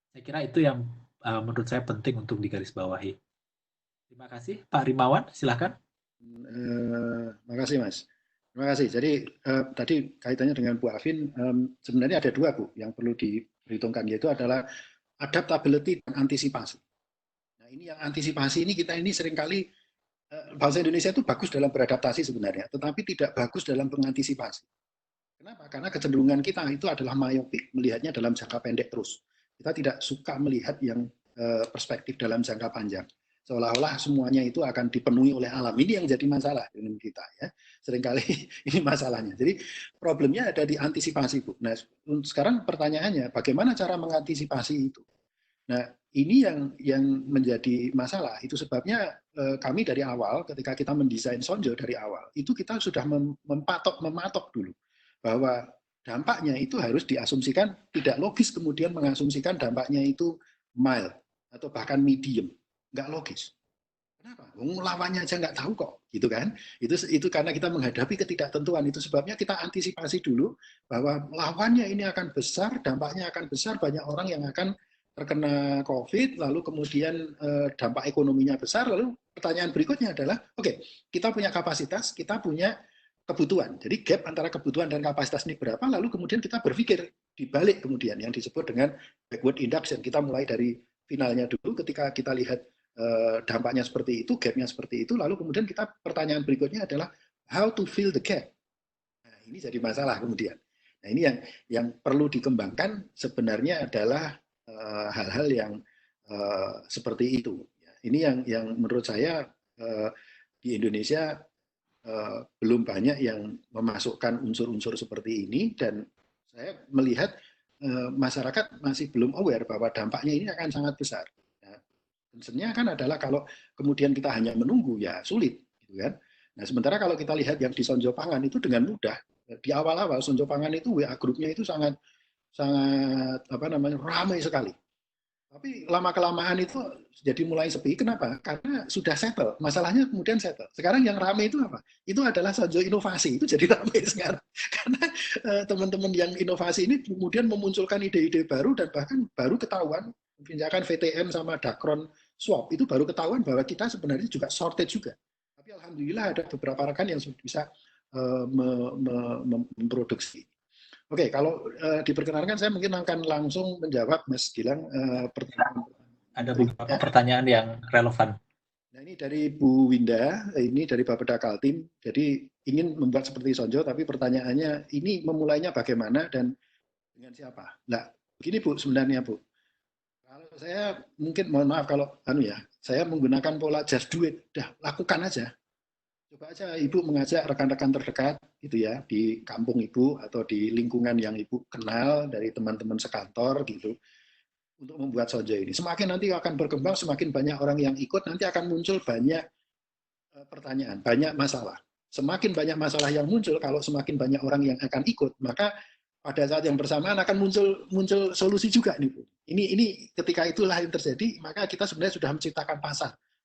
Saya kira itu yang menurut saya penting untuk digarisbawahi. Terima kasih. Pak Rimawan, silakan. Terima kasih, Mas. Terima kasih. Jadi tadi kaitannya dengan Bu Afin, sebenarnya ada dua, Bu, yang perlu diperhitungkan, yaitu adalah adaptability dan antisipasi. Nah, ini yang antisipasi ini kita ini seringkali bahasa Indonesia itu bagus dalam beradaptasi sebenarnya, tetapi tidak bagus dalam mengantisipasi. Kenapa? Karena kecenderungan kita itu adalah myopik, melihatnya dalam jangka pendek terus. Kita tidak suka melihat yang perspektif dalam jangka panjang. Seolah-olah semuanya itu akan dipenuhi oleh alam. Ini yang jadi masalah dengan kita, ya. Seringkali ini masalahnya. Jadi problemnya ada di antisipasi, Bu. Nah, sekarang pertanyaannya, bagaimana cara mengantisipasi itu? Nah, ini yang menjadi masalah. Itu sebabnya kami dari awal, ketika kita mendesain Sonjo dari awal, itu kita sudah mematok dulu bahwa dampaknya itu harus diasumsikan, tidak logis kemudian mengasumsikan dampaknya itu mild atau bahkan medium. Nggak logis. Kenapa? Lawannya aja nggak tahu kok, gitu kan? Itu karena kita menghadapi ketidaktentuan. Itu sebabnya kita antisipasi dulu bahwa lawannya ini akan besar, dampaknya akan besar, banyak orang yang akan terkena COVID, lalu kemudian dampak ekonominya besar, lalu pertanyaan berikutnya adalah, oke, kita punya kapasitas, kita punya kebutuhan. Jadi gap antara kebutuhan dan kapasitas ini berapa, lalu kemudian kita berpikir dibalik kemudian yang disebut dengan backward induction. Kita mulai dari finalnya dulu, ketika kita lihat dampaknya seperti itu, gapnya seperti itu, lalu kemudian kita pertanyaan berikutnya adalah how to fill the gap. Nah, ini jadi masalah kemudian. Nah, ini yang perlu dikembangkan sebenarnya adalah hal-hal yang seperti itu. Ini yang menurut saya di Indonesia belum banyak yang memasukkan unsur-unsur seperti ini, dan saya melihat masyarakat masih belum aware bahwa dampaknya ini akan sangat besar. Concern-nya kan adalah kalau kemudian kita hanya menunggu, ya sulit, gitu kan. Nah, sementara kalau kita lihat yang di Sonjo Pangan itu dengan mudah, di awal-awal Sonjo Pangan itu WA grupnya itu sangat ramai sekali. Tapi lama-kelamaan itu jadi mulai sepi. Kenapa? Karena sudah settle. Masalahnya kemudian settle. Sekarang yang ramai itu apa? Itu adalah Sonjo Inovasi. Itu jadi ramai sekarang. Karena teman-teman yang inovasi ini kemudian memunculkan ide-ide baru, dan bahkan baru ketahuan, misalkan VTM sama Dakron Swap, itu baru ketahuan bahwa kita sebenarnya juga shortage juga. Tapi alhamdulillah ada beberapa rekan yang bisa memproduksi. Oke, kalau diperkenankan saya mungkin akan langsung menjawab Mas Gilang pertanyaan. Ada beberapa pertanyaan yang relevan. Nah, ini dari Bu Winda, ini dari Bapeda Kaltim. Jadi ingin membuat seperti Sonjo, tapi pertanyaannya ini memulainya bagaimana dan dengan siapa? Nah, begini Bu, sebenarnya Bu. Kalau saya mungkin, mohon maaf kalau saya menggunakan pola just do it, udah lakukan aja. Coba aja Ibu mengajak rekan-rekan terdekat gitu ya, di kampung Ibu atau di lingkungan yang Ibu kenal dari teman-teman sekantor gitu, untuk membuat Sonjo ini. Semakin nanti akan berkembang, semakin banyak orang yang ikut, nanti akan muncul banyak pertanyaan, banyak masalah. Semakin banyak masalah yang muncul, kalau semakin banyak orang yang akan ikut, maka pada saat yang bersamaan akan muncul solusi juga nih Bu. Ini ketika itulah yang terjadi, maka kita sebenarnya sudah menciptakan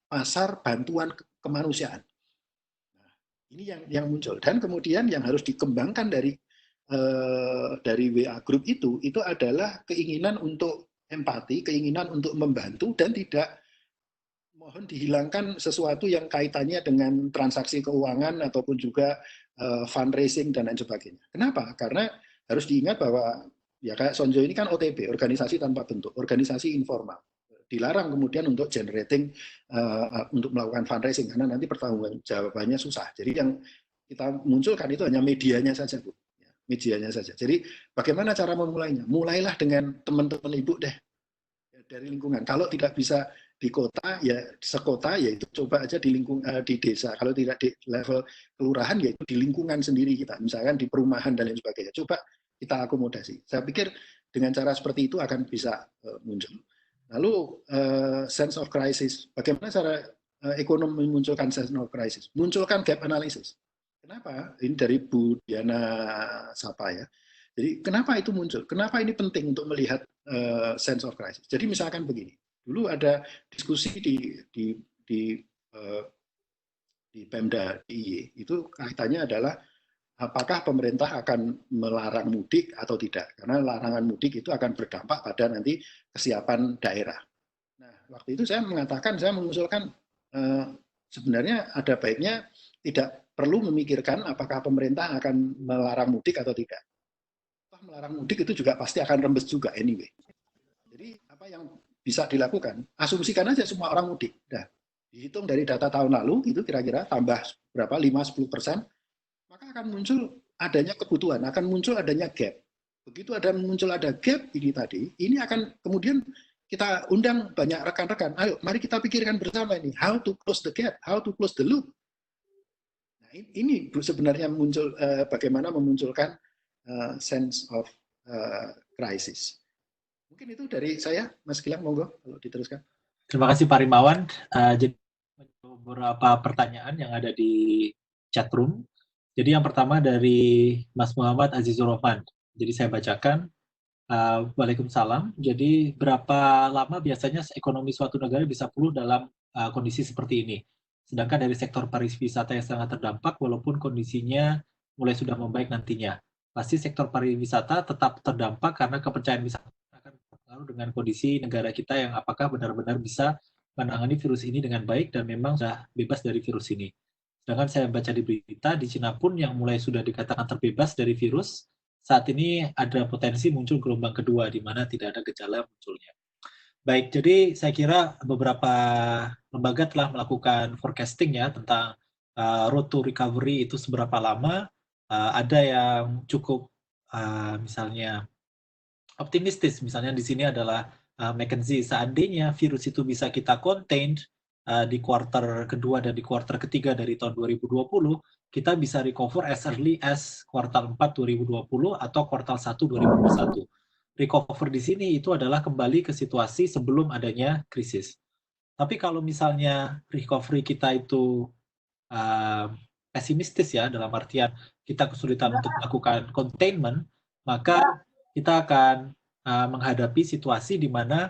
pasar bantuan kemanusiaan. Nah, ini yang muncul, dan kemudian yang harus dikembangkan dari WA Group itu adalah keinginan untuk empati, keinginan untuk membantu, dan tidak mohon dihilangkan sesuatu yang kaitannya dengan transaksi keuangan ataupun juga fundraising dan lain sebagainya. Kenapa? Karena harus diingat bahwa ya kayak Sonjo ini kan OTB, organisasi tanpa bentuk, organisasi informal. Dilarang kemudian untuk generating, untuk melakukan fundraising, karena nanti pertanggungjawabannya susah. Jadi yang kita munculkan itu hanya medianya saja, Bu. Medianya saja. Jadi bagaimana cara memulainya? Mulailah dengan teman-teman Ibu deh, dari lingkungan. Kalau tidak bisa di kota, ya sekota, ya itu coba aja di desa. Kalau tidak di level kelurahan, ya itu di lingkungan sendiri kita. Misalkan di perumahan dan lain sebagainya. Coba kita akomodasi. Saya pikir dengan cara seperti itu akan bisa muncul. Lalu sense of crisis. Bagaimana cara ekonom memunculkan sense of crisis? Munculkan gap analysis. Kenapa? Ini dari Bu Diana Sapa ya. Jadi kenapa itu muncul? Kenapa ini penting untuk melihat sense of crisis? Jadi misalkan begini. Dulu ada diskusi di Pemda DIY, itu kaitannya adalah apakah pemerintah akan melarang mudik atau tidak, karena larangan mudik itu akan berdampak pada nanti kesiapan daerah. Nah, waktu itu saya mengusulkan sebenarnya ada baiknya tidak perlu memikirkan apakah pemerintah akan melarang mudik atau tidak. Melarang mudik itu juga pasti akan rembes juga anyway. Jadi apa yang bisa dilakukan? Asumsikan aja semua orang mudik. Nah, dihitung dari data tahun lalu itu kira-kira tambah berapa 5-10%, maka akan muncul adanya kebutuhan, akan muncul adanya gap. Begitu muncul ada gap ini tadi, ini akan kemudian kita undang banyak rekan-rekan. Ayo, mari kita pikirkan bersama ini how to close the gap, how to close the loop. Nah, ini sebenarnya muncul bagaimana memunculkan sense of crisis. Mungkin itu dari saya, Mas Gilang, monggo kalau diteruskan. Terima kasih Pak Rimawan. Jadi beberapa pertanyaan yang ada di chat room. Jadi yang pertama dari Mas Muhammad Azizur Rahman. Jadi saya bacakan. Waalaikumsalam. Jadi berapa lama biasanya ekonomi suatu negara bisa pulih dalam kondisi seperti ini? Sedangkan dari sektor pariwisata yang sangat terdampak, walaupun kondisinya mulai sudah membaik nantinya. Pasti sektor pariwisata tetap terdampak karena kepercayaan wisata akan berpengaruh berpengaruh dengan kondisi negara kita yang apakah benar-benar bisa menangani virus ini dengan baik dan memang sudah bebas dari virus ini. Sedangkan saya baca di berita, di Cina pun yang mulai sudah dikatakan terbebas dari virus, saat ini ada potensi muncul gelombang kedua di mana tidak ada gejala munculnya. Baik, jadi saya kira beberapa lembaga telah melakukan forecasting ya tentang road to recovery itu seberapa lama. Ada yang cukup misalnya optimistis, misalnya di sini adalah McKinsey, seandainya virus itu bisa kita contain di kuartal kedua dan di kuartal ketiga dari tahun 2020, kita bisa recover as early as kuartal 4 2020 atau kuartal 1 2021. Recover di sini itu adalah kembali ke situasi sebelum adanya krisis. Tapi kalau misalnya recovery kita itu pesimistis ya, dalam artian kita kesulitan untuk melakukan containment, maka kita akan menghadapi situasi di mana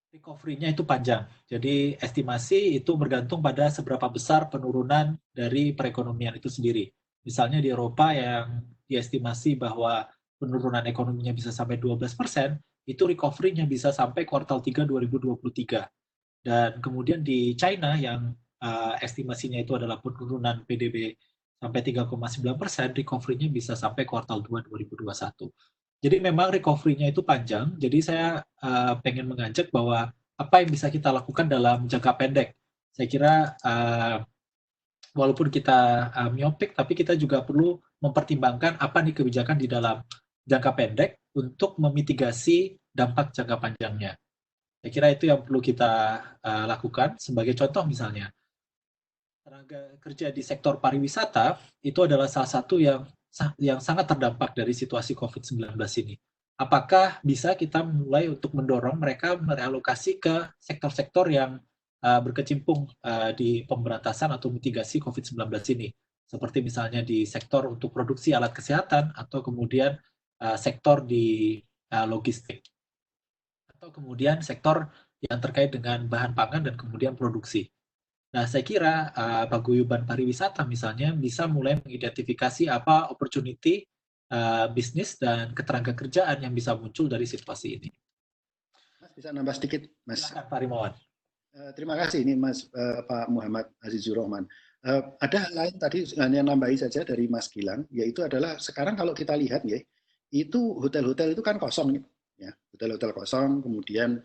recovery-nya itu panjang. Jadi estimasi itu bergantung pada seberapa besar penurunan dari perekonomian itu sendiri. Misalnya di Eropa yang diestimasi bahwa penurunan ekonominya bisa sampai 12%, itu recovery-nya bisa sampai kuartal 3 2023. Dan kemudian di China yang estimasinya itu adalah penurunan PDB sampai 3,9%, recovery-nya bisa sampai kuartal 2 2021. Jadi memang recovery-nya itu panjang, jadi saya pengen mengajak bahwa apa yang bisa kita lakukan dalam jangka pendek. Saya kira walaupun kita miopik, tapi kita juga perlu mempertimbangkan apa nih kebijakan di dalam jangka pendek untuk memitigasi dampak jangka panjangnya. Saya kira itu yang perlu kita lakukan. Sebagai contoh misalnya, tenaga kerja di sektor pariwisata itu adalah salah satu yang sangat terdampak dari situasi COVID-19 ini. Apakah bisa kita mulai untuk mendorong mereka merealokasi ke sektor-sektor yang berkecimpung di pemberantasan atau mitigasi COVID-19 ini? Seperti misalnya di sektor untuk produksi alat kesehatan atau kemudian sektor di logistik. Atau kemudian sektor yang terkait dengan bahan pangan dan kemudian produksi. Nah, saya kira paguyuban pariwisata misalnya bisa mulai mengidentifikasi apa opportunity bisnis dan ketenagakerjaan yang bisa muncul dari situasi ini. Mas bisa nambah sedikit, Mas? Silakan, Pak Rimawan. Terima kasih ini Mas Pak Muhammad Azizur Rahman. Ada hal lain tadi hanya nambahi saja dari Mas Gilang, yaitu adalah sekarang kalau kita lihat ya, itu hotel-hotel itu kan kosong ya, hotel-hotel kosong, kemudian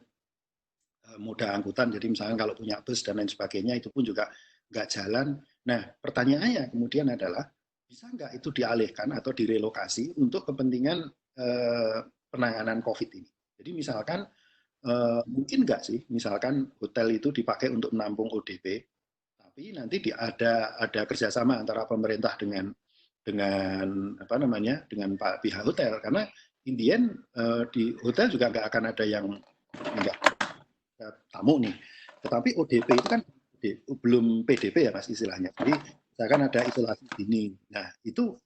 moda angkutan, jadi misalnya kalau punya bus dan lain sebagainya itu pun juga nggak jalan. Nah, pertanyaannya kemudian adalah bisa nggak itu dialihkan atau direlokasi untuk kepentingan penanganan COVID ini. Jadi misalkan mungkin nggak sih, misalkan hotel itu dipakai untuk menampung ODP, tapi nanti ada kerjasama antara pemerintah dengan apa namanya dengan pihak hotel, karena Indian di hotel juga nggak akan ada yang nggak tamu nih, tetapi ODP itu kan belum PDP ya Mas istilahnya, jadi misalkan ada isolasi dini. Nah itu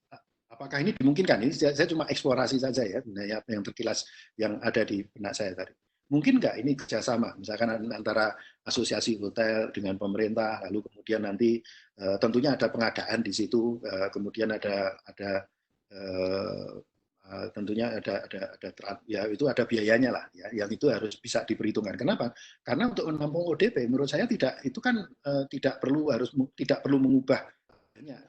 apakah ini dimungkinkan? Ini saya cuma eksplorasi saja ya, yang terkilas yang ada di benak saya tadi. Mungkin nggak ini kerjasama, misalkan antara asosiasi hotel dengan pemerintah, lalu kemudian nanti tentunya ada pengadaan di situ, kemudian ada tentunya ada ya itu ada biayanya lah ya, yang itu harus bisa diperhitungkan. Kenapa? Karena untuk menampung ODP menurut saya itu kan tidak perlu mengubah.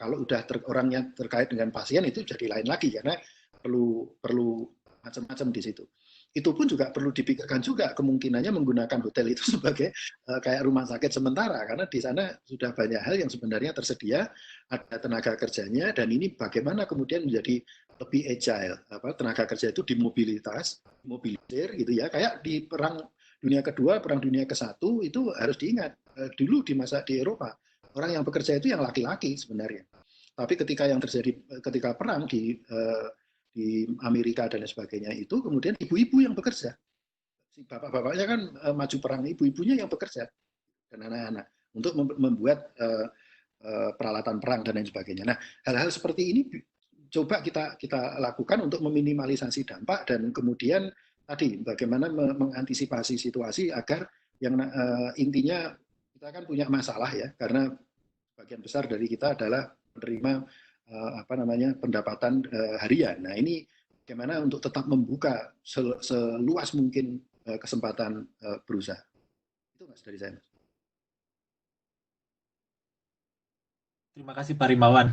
Kalau udah orang yang terkait dengan pasien itu jadi lain lagi, karena perlu macam-macam di situ. Itu pun juga perlu dipikirkan juga kemungkinannya menggunakan hotel itu sebagai kayak rumah sakit sementara, karena di sana sudah banyak hal yang sebenarnya tersedia, ada tenaga kerjanya, dan ini bagaimana kemudian menjadi lebih agile, tenaga kerja itu dimobilisir gitu ya, kayak di perang dunia kedua, perang dunia ke-1 itu harus diingat dulu di Eropa orang yang bekerja itu yang laki-laki sebenarnya, tapi ketika yang terjadi ketika perang di Amerika dan lain sebagainya itu kemudian ibu-ibu yang bekerja, si bapak-bapaknya kan maju perang, ibu-ibunya yang bekerja dan anak-anak untuk membuat peralatan perang dan lain sebagainya. Nah hal-hal seperti ini coba kita lakukan untuk meminimalisasi dampak, dan kemudian tadi bagaimana mengantisipasi situasi agar yang intinya kita kan punya masalah ya, karena bagian besar dari kita adalah menerima pendapatan harian. Nah ini bagaimana untuk tetap membuka seluas mungkin kesempatan berusaha. Itu Mas dari saya. Terima kasih Pak Rimawan.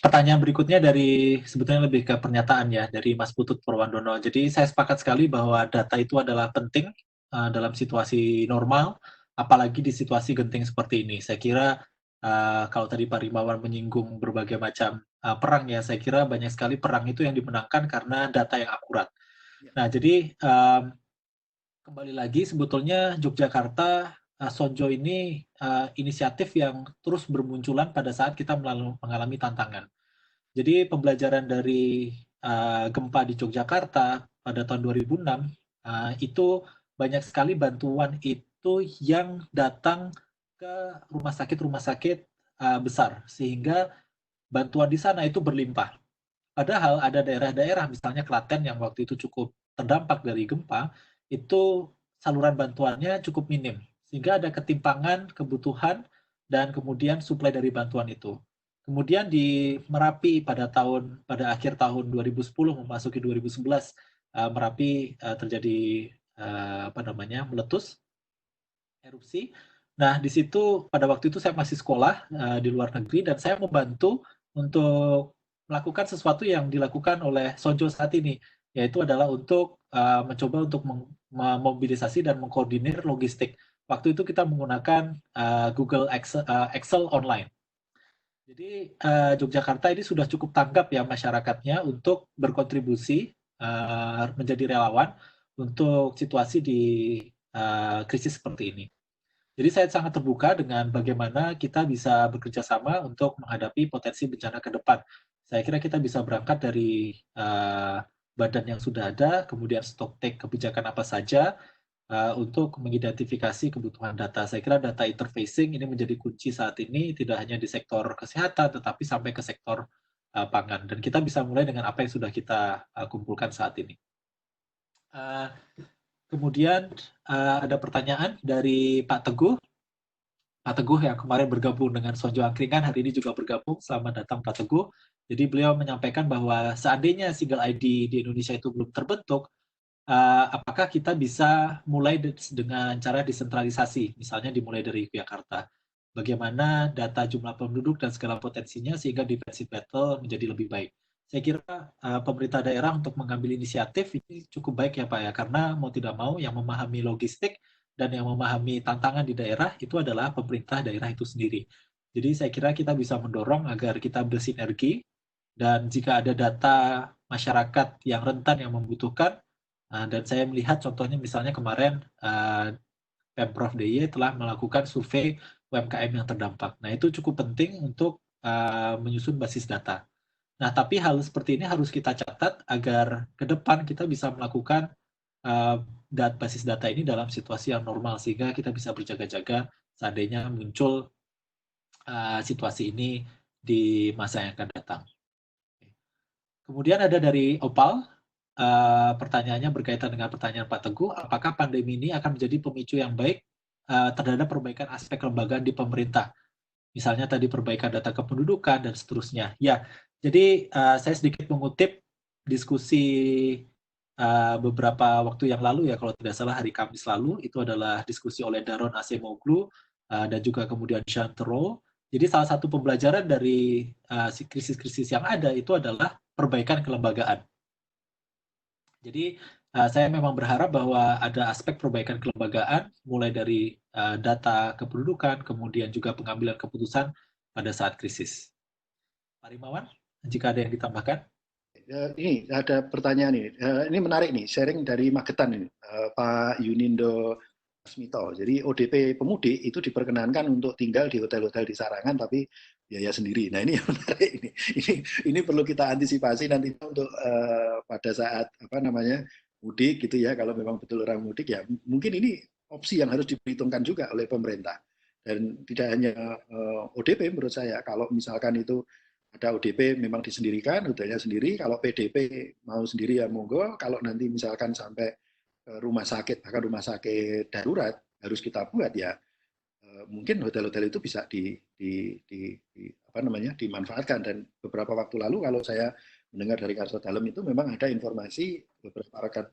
Pertanyaan berikutnya dari sebetulnya lebih ke pernyataan ya dari Mas Putut Purwandono. Jadi saya sepakat sekali bahwa data itu adalah penting dalam situasi normal, apalagi di situasi genting seperti ini. Saya kira kalau tadi Pak Rimawan menyinggung berbagai macam perang ya, saya kira banyak sekali perang itu yang dimenangkan karena data yang akurat. Nah, jadi kembali lagi sebetulnya Yogyakarta Sonjo ini inisiatif yang terus bermunculan pada saat kita mengalami tantangan. Jadi pembelajaran dari gempa di Yogyakarta pada tahun 2006 itu banyak sekali bantuan itu yang datang ke rumah sakit besar, sehingga bantuan di sana itu berlimpah. Padahal ada daerah-daerah, misalnya Klaten yang waktu itu cukup terdampak dari gempa, itu saluran bantuannya cukup minim, sehingga ada ketimpangan kebutuhan dan kemudian suplai dari bantuan itu. Kemudian di Merapi pada akhir tahun 2010 memasuki 2011 Merapi terjadi meletus, erupsi. Nah, di situ pada waktu itu saya masih sekolah di luar negeri dan saya membantu untuk melakukan sesuatu yang dilakukan oleh Sonjo saat ini, yaitu adalah untuk mencoba untuk memobilisasi dan mengkoordinir logistik. Waktu itu kita menggunakan Google Excel online. Jadi Yogyakarta ini sudah cukup tanggap ya masyarakatnya untuk berkontribusi menjadi relawan untuk situasi di krisis seperti ini. Jadi saya sangat terbuka dengan bagaimana kita bisa bekerja sama untuk menghadapi potensi bencana ke depan. Saya kira kita bisa berangkat dari badan yang sudah ada, kemudian stock take kebijakan apa saja, untuk mengidentifikasi kebutuhan data. Saya kira data interfacing ini menjadi kunci saat ini, tidak hanya di sektor kesehatan, tetapi sampai ke sektor pangan. Dan kita bisa mulai dengan apa yang sudah kita kumpulkan saat ini. Kemudian ada pertanyaan dari Pak Teguh. Pak Teguh yang kemarin bergabung dengan Sonjo Angkringan, hari ini juga bergabung. Selamat datang Pak Teguh. Jadi beliau menyampaikan bahwa seandainya single ID di Indonesia itu belum terbentuk, apakah kita bisa mulai dengan cara desentralisasi, misalnya dimulai dari Yogyakarta. Bagaimana data jumlah penduduk dan segala potensinya sehingga defensive battle menjadi lebih baik. Saya kira pemerintah daerah untuk mengambil inisiatif ini cukup baik ya Pak ya, karena mau tidak mau yang memahami logistik dan yang memahami tantangan di daerah itu adalah pemerintah daerah itu sendiri. Jadi saya kira kita bisa mendorong agar kita bersinergi dan jika ada data masyarakat yang rentan yang membutuhkan, dan saya melihat contohnya misalnya kemarin Pemprov DIY telah melakukan survei UMKM yang terdampak. Nah itu cukup penting untuk menyusun basis data. Nah tapi hal seperti ini harus kita catat agar ke depan kita bisa melakukan basis data ini dalam situasi yang normal sehingga kita bisa berjaga-jaga seandainya muncul situasi ini di masa yang akan datang. Kemudian ada dari Opal. Pertanyaannya berkaitan dengan pertanyaan Pak Teguh, apakah pandemi ini akan menjadi pemicu yang baik terhadap perbaikan aspek kelembagaan di pemerintah? Misalnya tadi perbaikan data kependudukan dan seterusnya. Ya, jadi saya sedikit mengutip diskusi beberapa waktu yang lalu ya, kalau tidak salah hari Kamis lalu, itu adalah diskusi oleh Daron Acemoglu dan juga kemudian Jean Tirole. Jadi salah satu pembelajaran dari krisis-krisis yang ada itu adalah perbaikan kelembagaan. Jadi saya memang berharap bahwa ada aspek perbaikan kelembagaan, mulai dari data kependudukan, kemudian juga pengambilan keputusan pada saat krisis. Pak Rimawan, jika ada yang ditambahkan? Ini ada pertanyaan ini. Ini menarik nih, sharing dari Magetan ini, Pak Yunindo Asmito. Jadi ODP pemudik itu diperkenankan untuk tinggal di hotel-hotel di Sarangan, tapi biaya sendiri. Nah ini yang menarik ini. Ini perlu kita antisipasi nanti untuk pada saat mudik gitu ya. Kalau memang betul orang mudik ya, mungkin ini opsi yang harus diperhitungkan juga oleh pemerintah. Dan tidak hanya ODP menurut saya. Kalau misalkan itu ada ODP memang disendirikan, hotelnya sendiri. Kalau PDP mau sendiri ya monggo. Kalau nanti misalkan sampai rumah sakit, bahkan rumah sakit darurat harus kita buat ya, mungkin hotel-hotel itu bisa dimanfaatkan. Dan beberapa waktu lalu kalau saya mendengar dari Karsa Dalem itu memang ada informasi beberapa rekan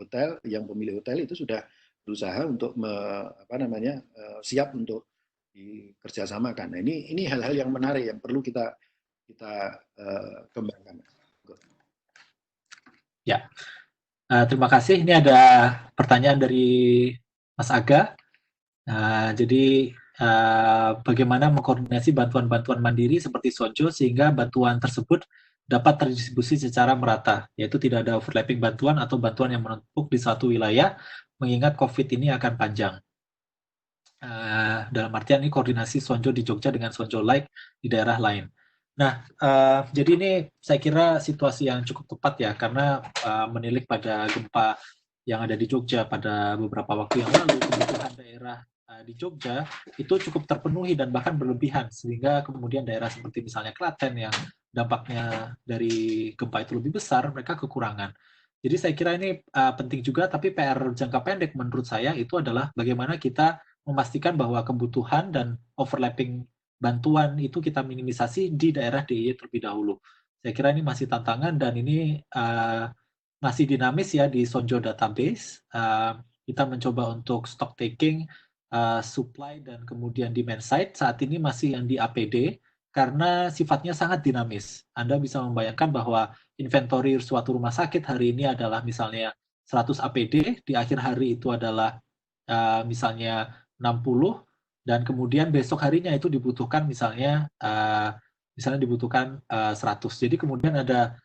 hotel yang pemilik hotel itu sudah berusaha untuk siap untuk dikerjasamakan. Nah, ini hal-hal yang menarik yang perlu kita kembangkan. Ya, terima kasih. Ini ada pertanyaan dari Mas Aga. Jadi bagaimana mengkoordinasi bantuan-bantuan mandiri seperti Sonjo sehingga bantuan tersebut dapat terdistribusi secara merata, yaitu tidak ada overlapping bantuan atau bantuan yang menumpuk di suatu wilayah, mengingat COVID ini akan panjang. Dalam artian ini koordinasi Sonjo di Jogja dengan Sonjo Like di daerah lain. Nah, jadi ini saya kira situasi yang cukup tepat ya, karena menilik pada gempa yang ada di Jogja pada beberapa waktu yang lalu, kebutuhan daerah di Jogja itu cukup terpenuhi dan bahkan berlebihan, sehingga kemudian daerah seperti misalnya Klaten yang dampaknya dari gempa itu lebih besar, mereka kekurangan. Jadi saya kira ini penting juga, tapi PR jangka pendek menurut saya itu adalah bagaimana kita memastikan bahwa kebutuhan dan overlapping bantuan itu kita minimisasi di daerah DIY terlebih dahulu. Saya kira ini masih tantangan dan ini masih dinamis ya di Sonjo database. Kita mencoba untuk stock taking, supply dan kemudian demand side saat ini masih yang di APD karena sifatnya sangat dinamis. Anda bisa membayangkan bahwa inventory suatu rumah sakit hari ini adalah misalnya 100 APD, di akhir hari itu adalah misalnya 60, dan kemudian besok harinya itu dibutuhkan misalnya dibutuhkan 100. Jadi kemudian ada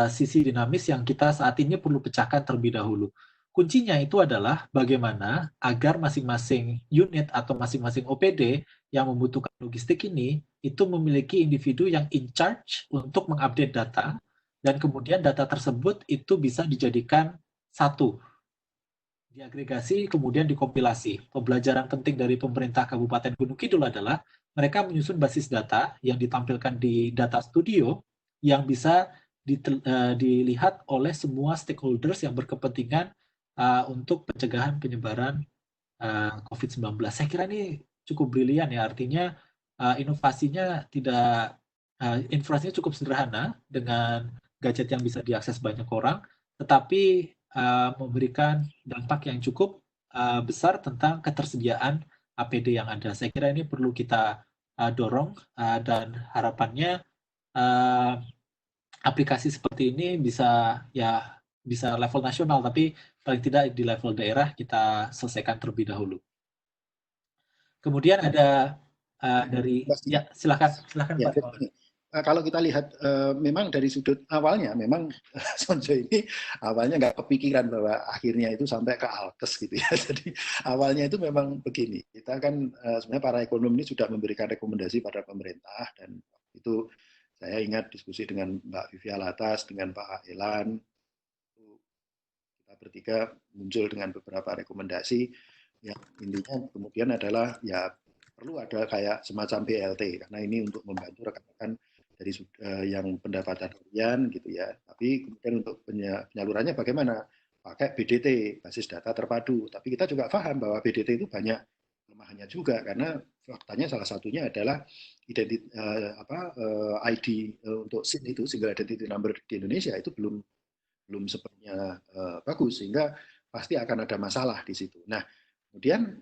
sisi dinamis yang kita saat ini perlu pecahkan terlebih dahulu. Kuncinya itu adalah bagaimana agar masing-masing unit atau masing-masing OPD yang membutuhkan logistik ini itu memiliki individu yang in charge untuk mengupdate data, dan kemudian data tersebut itu bisa dijadikan satu, diagregasi, kemudian dikompilasi. Pembelajaran penting dari pemerintah Kabupaten Gunung Kidul adalah mereka menyusun basis data yang ditampilkan di Data Studio yang bisa dilihat oleh semua stakeholders yang berkepentingan untuk pencegahan penyebaran COVID-19. Saya kira ini cukup brilian ya, artinya inovasinya infrastrukturnya cukup sederhana dengan gadget yang bisa diakses banyak orang, tetapi memberikan dampak yang cukup besar tentang ketersediaan APD yang ada. Saya kira ini perlu kita dorong dan harapannya aplikasi seperti ini bisa level nasional, tapi paling tidak di level daerah kita selesaikan terlebih dahulu. Kemudian ada dari silakan ya, Pak. Kalau kita lihat memang dari sudut awalnya memang Sonjo ini awalnya nggak kepikiran bahwa akhirnya itu sampai ke Alkes gitu ya. Jadi awalnya itu memang begini, kita kan sebenarnya para ekonom ini sudah memberikan rekomendasi pada pemerintah, dan itu saya ingat diskusi dengan Mbak Vivi Alatas, dengan Pak Elan, kita bertiga muncul dengan beberapa rekomendasi yang intinya kemudian adalah ya perlu ada kayak semacam BLT, karena ini untuk membantu rekan-rekan dari yang pendapatan harian gitu ya. Tapi kemudian untuk penyalurannya bagaimana? Pakai BDT, basis data terpadu. Tapi kita juga paham bahwa BDT itu banyak kelemahannya juga, karena faktanya salah satunya adalah ID untuk SIN itu, Single Identity Number di Indonesia itu belum sepenuhnya bagus, sehingga pasti akan ada masalah di situ. Nah, kemudian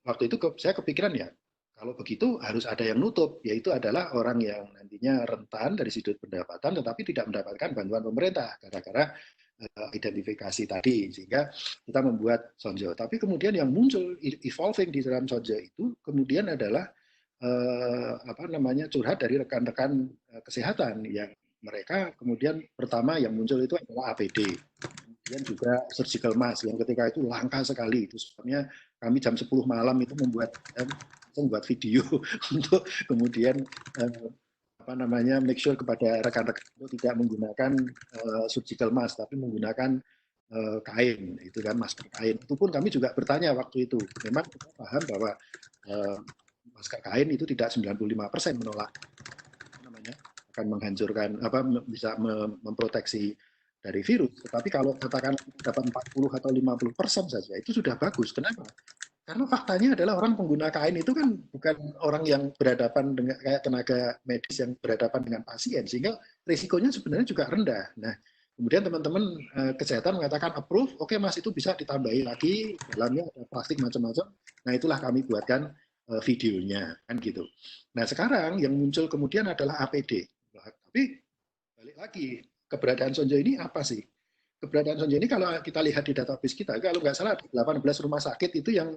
waktu itu saya kepikiran ya, kalau begitu harus ada yang nutup, yaitu adalah orang yang nantinya rentan dari sudut pendapatan tetapi tidak mendapatkan bantuan pemerintah gara-gara identifikasi tadi, sehingga kita membuat Sonjo. Tapi kemudian yang muncul evolving di dalam Sonjo itu kemudian adalah curhat dari rekan-rekan kesehatan yang mereka kemudian pertama yang muncul itu adalah APD. Kemudian juga surgical mask yang ketika itu langka sekali. Itu sebabnya kami jam 10 malam itu membuat video untuk kemudian make sure kepada rekan-rekan itu tidak menggunakan surgical mask tapi menggunakan kain, itu kan, masker kain. Itu pun kami juga bertanya waktu itu. Memang kita paham bahwa masker kain itu tidak 95% menolak akan menghancurkan bisa memproteksi dari virus. Tetapi kalau katakan dapat 40 atau 50% saja itu sudah bagus. Kenapa? Karena faktanya adalah orang pengguna kain itu kan bukan orang yang berhadapan dengan kayak tenaga medis yang berhadapan dengan pasien, sehingga risikonya sebenarnya juga rendah. Nah, kemudian teman-teman kesehatan mengatakan approve, oke Mas itu bisa ditambahi lagi, dalamnya ada plastik macam-macam. Nah, itulah kami buatkan videonya, kan gitu. Nah, sekarang yang muncul kemudian adalah APD. Tapi balik lagi, keberadaan Sonjo ini apa sih? Keberadaan Sonjo ini kalau kita lihat di database kita, kalau nggak salah 18 rumah sakit itu yang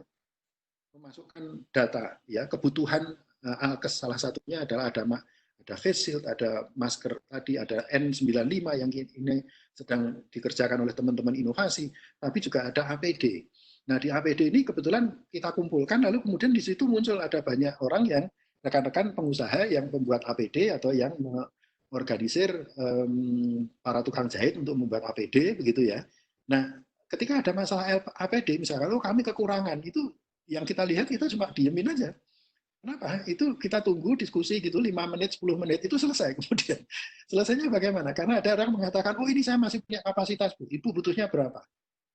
memasukkan data, ya kebutuhan alkes salah satunya adalah ada face shield, ada masker tadi, ada N95 yang ini sedang dikerjakan oleh teman-teman inovasi, tapi juga ada APD. Nah di APD ini kebetulan kita kumpulkan, lalu kemudian di situ muncul ada banyak orang yang rekan-rekan pengusaha yang membuat APD atau yang mengorganisir para tukang jahit untuk membuat APD, begitu ya. Nah ketika ada masalah APD, misalkan kalau kami kekurangan, itu yang kita lihat kita cuma diemin aja. Kenapa? Itu kita tunggu diskusi gitu 5 menit, 10 menit itu selesai. Kemudian selesainya bagaimana? Karena ada orang mengatakan, oh ini saya masih punya kapasitas, Bu. Ibu butuhnya berapa?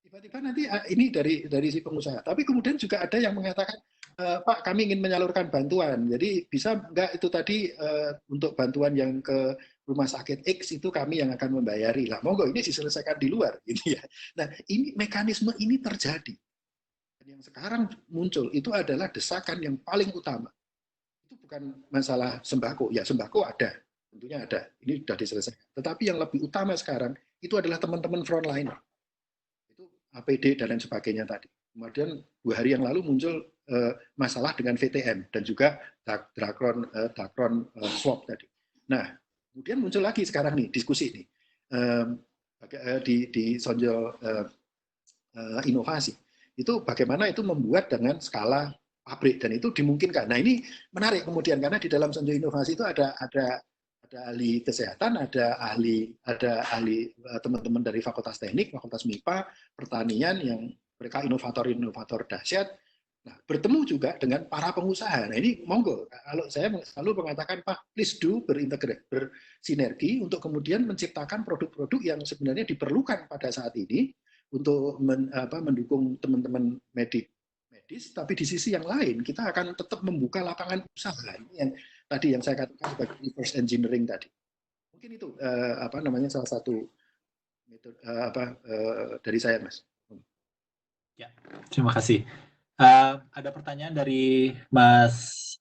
Tiba-tiba nanti ini dari si pengusaha. Tapi kemudian juga ada yang mengatakan, Pak kami ingin menyalurkan bantuan. Jadi bisa enggak itu tadi untuk bantuan yang ke rumah sakit X itu kami yang akan membayari. Lah monggo ini diselesaikan di luar. Gitu ya. Nah ini mekanisme ini terjadi. Yang sekarang muncul itu adalah desakan yang paling utama. Itu bukan masalah sembako. Ya sembako ada, tentunya ada. Ini sudah diselesaikan. Tetapi yang lebih utama sekarang itu adalah teman-teman frontliner. Itu APD dan lain sebagainya tadi. Kemudian 2 hari yang lalu muncul masalah dengan VTM dan juga Dacron swab tadi. Nah, kemudian muncul lagi sekarang nih diskusi ini di Sonjo inovasi. Itu bagaimana itu membuat dengan skala pabrik dan itu dimungkinkan. Nah ini menarik kemudian karena di dalam Sonjo Inovasi itu ada ahli kesehatan, ada ahli teman-teman dari Fakultas Teknik, Fakultas MIPA, Pertanian yang mereka inovator dahsyat. Nah bertemu juga dengan para pengusaha. Nah ini monggo. Kalau saya selalu mengatakan Pak, please do bersinergi untuk kemudian menciptakan produk-produk yang sebenarnya diperlukan pada saat ini untuk mendukung teman-teman medis, tapi di sisi yang lain kita akan tetap membuka lapangan usaha. Ini yang tadi yang saya katakan sebagai reverse engineering tadi. Mungkin itu salah satu metode dari saya, Mas. Ya, terima kasih. Ada pertanyaan dari Mas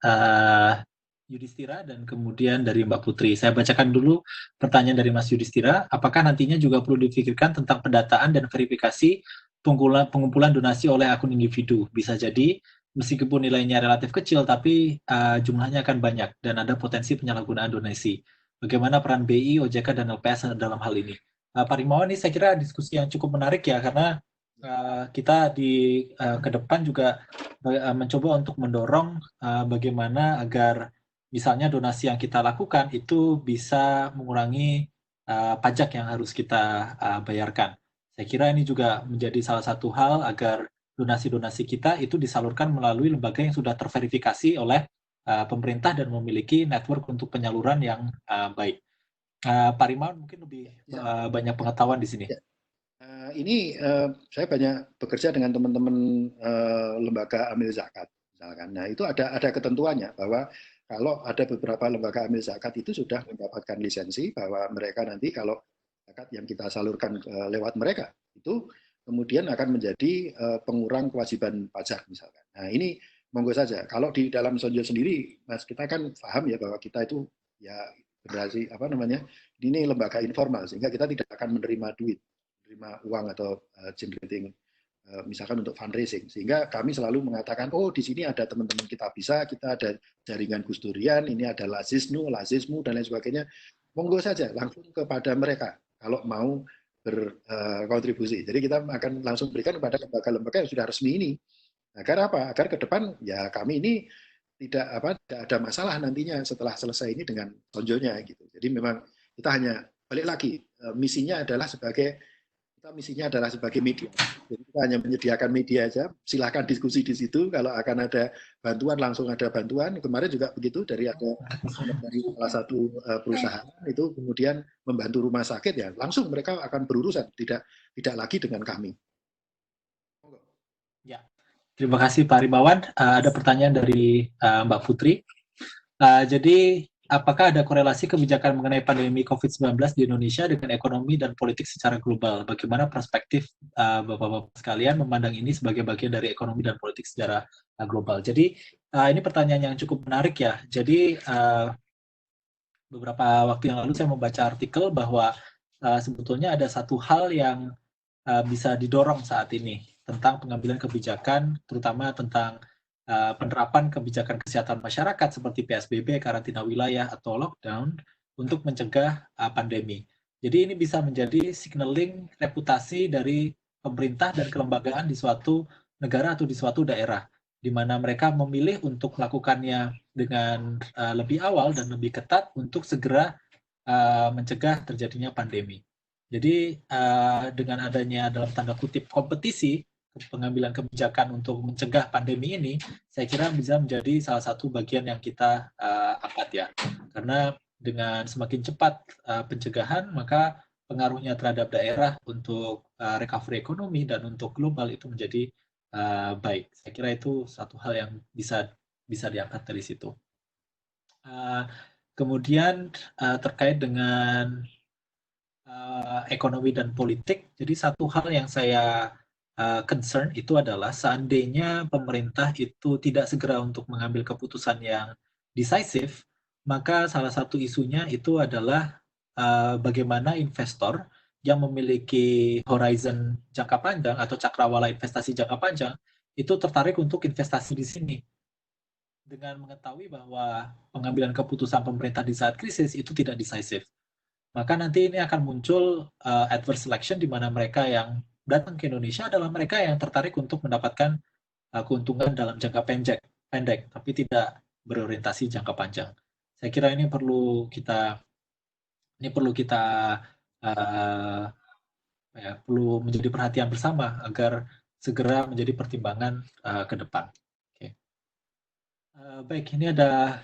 Yudhistira dan kemudian dari Mbak Putri. Saya bacakan dulu pertanyaan dari Mas Yudhistira. Apakah nantinya juga perlu difikirkan tentang pendataan dan verifikasi pengumpulan donasi oleh akun individu? Bisa jadi meskipun nilainya relatif kecil, tapi jumlahnya akan banyak dan ada potensi penyalahgunaan donasi. Bagaimana peran BI, OJK, dan LPS dalam hal ini? Pak Rimawan, ini saya kira diskusi yang cukup menarik ya, karena kita ke depan juga mencoba untuk mendorong bagaimana agar misalnya donasi yang kita lakukan itu bisa mengurangi pajak yang harus kita bayarkan. Saya kira ini juga menjadi salah satu hal agar donasi-donasi kita itu disalurkan melalui lembaga yang sudah terverifikasi oleh pemerintah dan memiliki network untuk penyaluran yang baik. Pak Rimawan mungkin lebih banyak pengetahuan di sini. Ini saya banyak bekerja dengan teman-teman lembaga amil zakat, misalkan. Nah itu ada ketentuannya bahwa kalau ada beberapa lembaga amil zakat itu sudah mendapatkan lisensi bahwa mereka nanti kalau zakat yang kita salurkan lewat mereka itu kemudian akan menjadi pengurang kewajiban pajak misalkan. Nah ini monggo saja. Kalau di dalam Sonjo sendiri, Mas kita kan paham ya bahwa kita itu ya berarti ini lembaga informal sehingga kita tidak akan menerima uang atau generating misalkan untuk fundraising, sehingga kami selalu mengatakan di sini ada teman-teman kita ada jaringan Gus Durian, ini ada Lazismu dan lain sebagainya, monggo saja langsung kepada mereka kalau mau berkontribusi. Jadi kita akan langsung berikan kepada lembaga-lembaga yang sudah resmi ini. Agar apa? Agar ke depan ya kami ini tidak ada masalah nantinya setelah selesai ini dengan Sonjonya gitu. Jadi memang kita hanya balik lagi misinya adalah sebagai media. Jadi kita hanya menyediakan media aja. Silakan diskusi di situ. Kalau akan ada bantuan langsung ada bantuan. Kemarin juga begitu dari salah satu perusahaan itu kemudian membantu rumah sakit ya langsung mereka akan berurusan tidak lagi dengan kami. Ya, Terima kasih Pak Rimawan. Ada pertanyaan dari Mbak Putri. Jadi, apakah ada korelasi kebijakan mengenai pandemi COVID-19 di Indonesia dengan ekonomi dan politik secara global? Bagaimana perspektif Bapak-Bapak sekalian memandang ini sebagai bagian dari ekonomi dan politik secara global? Jadi, ini pertanyaan yang cukup menarik ya. Jadi, beberapa waktu yang lalu saya membaca artikel bahwa sebetulnya ada satu hal yang bisa didorong saat ini tentang pengambilan kebijakan, terutama tentang penerapan kebijakan kesehatan masyarakat seperti PSBB, karantina wilayah, atau lockdown untuk mencegah pandemi. Jadi ini bisa menjadi signaling reputasi dari pemerintah dan kelembagaan di suatu negara atau di suatu daerah, di mana mereka memilih untuk melakukannya dengan lebih awal dan lebih ketat untuk segera mencegah terjadinya pandemi. Jadi dengan adanya dalam tanda kutip kompetisi pengambilan kebijakan untuk mencegah pandemi ini, saya kira bisa menjadi salah satu bagian yang kita angkat ya. Karena dengan semakin cepat pencegahan, maka pengaruhnya terhadap daerah untuk recovery ekonomi dan untuk global itu menjadi baik. Saya kira itu satu hal yang bisa diangkat dari situ. Kemudian terkait dengan ekonomi dan politik, jadi satu hal yang saya concern itu adalah seandainya pemerintah itu tidak segera untuk mengambil keputusan yang decisive, maka salah satu isunya itu adalah bagaimana investor yang memiliki horizon jangka panjang atau cakrawala investasi jangka panjang itu tertarik untuk investasi di sini. Dengan mengetahui bahwa pengambilan keputusan pemerintah di saat krisis itu tidak decisive, maka nanti ini akan muncul adverse selection di mana mereka yang datang ke Indonesia adalah mereka yang tertarik untuk mendapatkan keuntungan dalam jangka pendek, tapi tidak berorientasi jangka panjang. Saya kira ini perlu kita perlu menjadi perhatian bersama agar segera menjadi pertimbangan ke depan. Baik, ini ada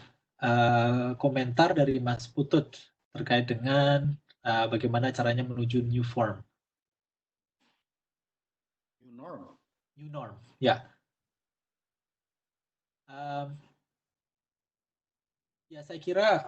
komentar dari Mas Putut terkait dengan bagaimana caranya menuju new form. New norm, ya. Ya, saya kira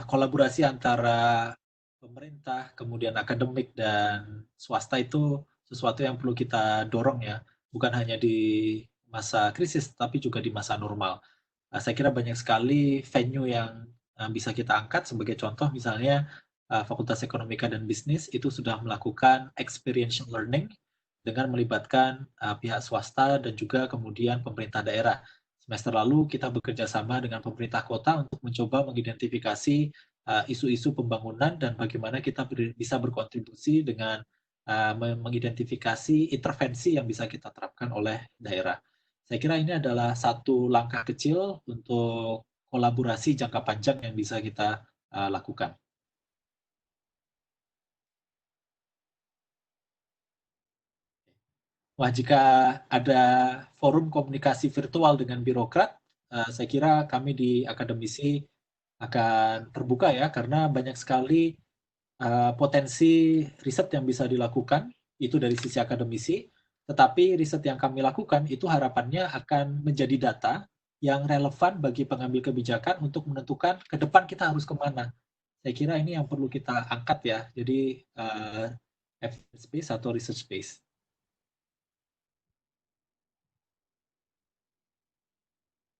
kolaborasi antara pemerintah, kemudian akademik dan swasta itu sesuatu yang perlu kita dorong ya, bukan hanya di masa krisis, tapi juga di masa normal. Saya kira banyak sekali venue yang bisa kita angkat sebagai contoh, misalnya Fakultas Ekonomika dan Bisnis itu sudah melakukan experiential learning dengan melibatkan pihak swasta dan juga kemudian pemerintah daerah. Semester lalu kita bekerja sama dengan pemerintah kota untuk mencoba mengidentifikasi isu-isu pembangunan dan bagaimana kita bisa berkontribusi dengan mengidentifikasi intervensi yang bisa kita terapkan oleh daerah. Saya kira ini adalah satu langkah kecil untuk kolaborasi jangka panjang yang bisa kita lakukan. Wah, jika ada forum komunikasi virtual dengan birokrat, saya kira kami di akademisi akan terbuka ya, karena banyak sekali potensi riset yang bisa dilakukan, itu dari sisi akademisi, tetapi riset yang kami lakukan itu harapannya akan menjadi data yang relevan bagi pengambil kebijakan untuk menentukan ke depan kita harus kemana. Saya kira ini yang perlu kita angkat ya, jadi evidence space atau research space.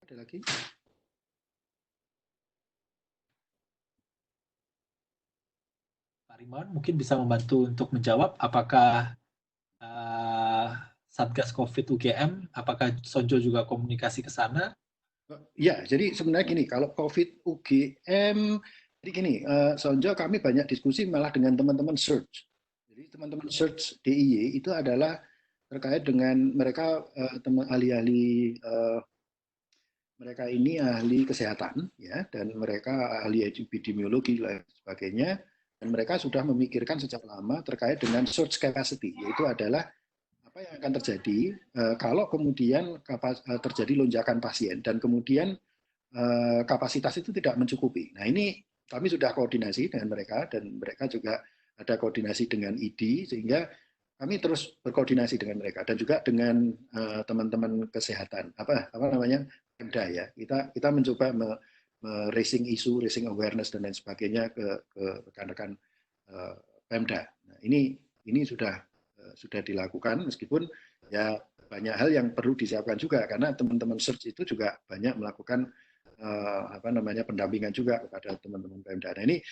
Ada lagi? Pak Rimawan mungkin bisa membantu untuk menjawab apakah Satgas COVID UGM, apakah Sonjo juga komunikasi ke sana? Ya, jadi sebenarnya gini, kalau COVID UGM, jadi gini, Sonjo kami banyak diskusi malah dengan teman-teman search. Jadi teman-teman search DIY itu adalah terkait dengan mereka teman ahli-ahli mereka ini ahli kesehatan ya, dan mereka ahli epidemiologi dan sebagainya, dan mereka sudah memikirkan sejak lama terkait dengan surge capacity, yaitu adalah apa yang akan terjadi kalau kemudian terjadi lonjakan pasien dan kemudian kapasitas itu tidak mencukupi. Nah, ini kami sudah koordinasi dengan mereka dan mereka juga ada koordinasi dengan ID, sehingga kami terus berkoordinasi dengan mereka dan juga dengan teman-teman kesehatan apa namanya Pemda ya. Kita mencoba raising isu, raising awareness dan lain sebagainya ke rekan-rekan Pemda. Nah, ini sudah dilakukan meskipun ya banyak hal yang perlu disiapkan juga karena teman-teman search itu juga banyak melakukan pendampingan juga kepada teman-teman Pemda. Nah, ini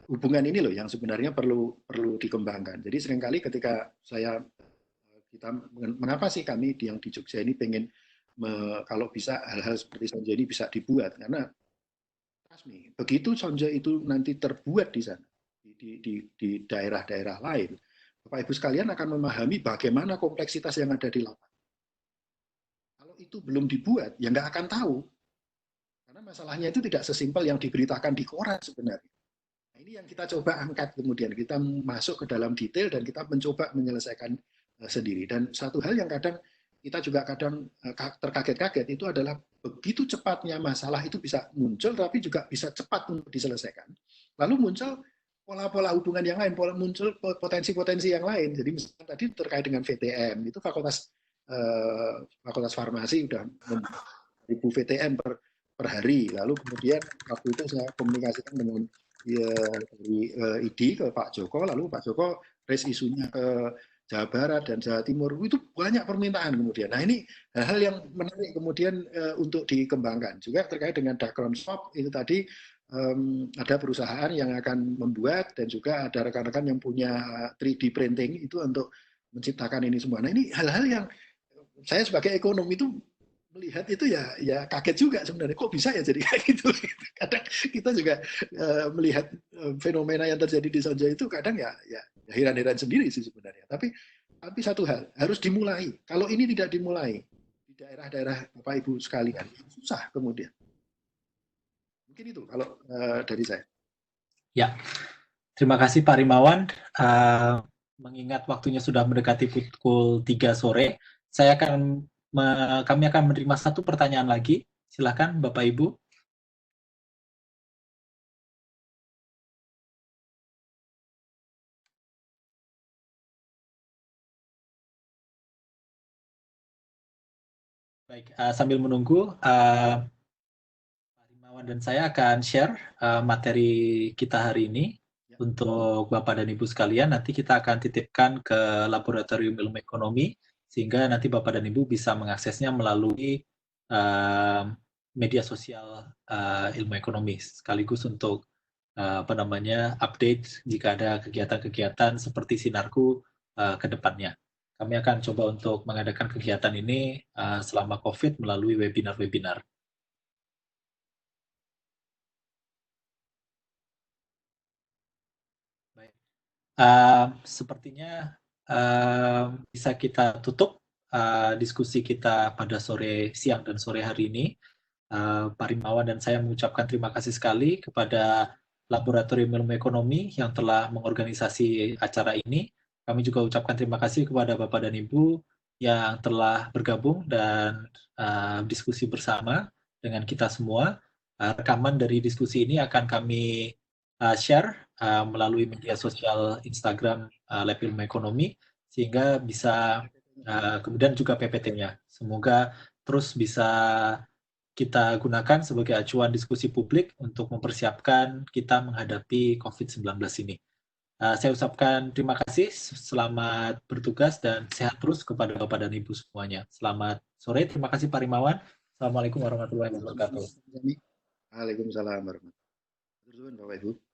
hubungan ini loh yang sebenarnya perlu dikembangkan. Jadi seringkali ketika kita mengapa sih kami yang di Jogja ini pengen kalau bisa hal-hal seperti Sonjo ini bisa dibuat karena begitu Sonjo itu nanti terbuat di sana di daerah-daerah lain, Bapak Ibu sekalian akan memahami bagaimana kompleksitas yang ada di lapangan. Kalau itu belum dibuat, ya nggak akan tahu. Karena masalahnya itu tidak sesimpel yang diberitakan di koran sebenarnya. Nah, ini yang kita coba angkat kemudian. Kita masuk ke dalam detail dan kita mencoba menyelesaikan sendiri. Dan satu hal yang kadang kita juga terkaget-kaget itu adalah begitu cepatnya masalah itu bisa muncul, tapi juga bisa cepat untuk diselesaikan. Lalu muncul pola-pola hubungan yang lain, muncul potensi-potensi yang lain. Jadi misalnya tadi terkait dengan VTM, itu fakultas farmasi sudah 1000 VTM per hari. Lalu kemudian waktu itu saya komunikasikan dengan dari ID ke Pak Joko, lalu Pak Joko raise isunya ke Jawa Barat dan Jawa Timur. Itu banyak permintaan kemudian. Nah, ini hal-hal yang menarik kemudian untuk dikembangkan. Juga terkait dengan Dakron Shop itu tadi ada perusahaan yang akan membuat dan juga ada rekan-rekan yang punya 3D printing itu untuk menciptakan ini semua. Nah, ini hal-hal yang saya sebagai ekonom itu melihat itu ya kaget juga sebenarnya, kok bisa ya jadi kayak gitu. Kadang kita juga melihat fenomena yang terjadi di Sonjo itu kadang ya heran-heran sendiri sih sebenarnya. Tapi satu hal harus dimulai. Kalau ini tidak dimulai di daerah-daerah Bapak Ibu sekalian, susah kemudian. Mungkin itu kalau dari saya. Ya, terima kasih Pak Rimawan. Mengingat waktunya sudah mendekati pukul 3 sore, kami akan menerima satu pertanyaan lagi. Silakan Bapak Ibu. Baik, sambil menunggu, Pak Rimawan dan saya akan share materi kita hari ini untuk Bapak dan Ibu sekalian. Nanti kita akan titipkan ke Laboratorium Ilmu Ekonomi, sehingga nanti Bapak dan Ibu bisa mengaksesnya melalui media sosial ilmu ekonomi, sekaligus untuk update jika ada kegiatan-kegiatan seperti Sinarku ke depannya. Kami akan coba untuk mengadakan kegiatan ini selama COVID melalui webinar-webinar. Baik. Sepertinya bisa kita tutup diskusi kita pada siang dan sore hari ini. Pak Rimawan dan saya mengucapkan terima kasih sekali kepada Laboratorium Ilmu Ekonomi yang telah mengorganisasi acara ini. Kami juga ucapkan terima kasih kepada Bapak dan Ibu yang telah bergabung dan diskusi bersama dengan kita semua. Rekaman dari diskusi ini akan kami share melalui media sosial Instagram Lab Ilmu Ekonomi, sehingga bisa kemudian juga PPT-nya. Semoga terus bisa kita gunakan sebagai acuan diskusi publik untuk mempersiapkan kita menghadapi COVID-19 ini. Saya ucapkan terima kasih, selamat bertugas dan sehat terus kepada Bapak dan Ibu semuanya. Selamat sore, terima kasih Pak Rimawan. Assalamualaikum warahmatullahi wabarakatuh. Waalaikumsalam warahmatullahi wabarakatuh. Bapak Ibu.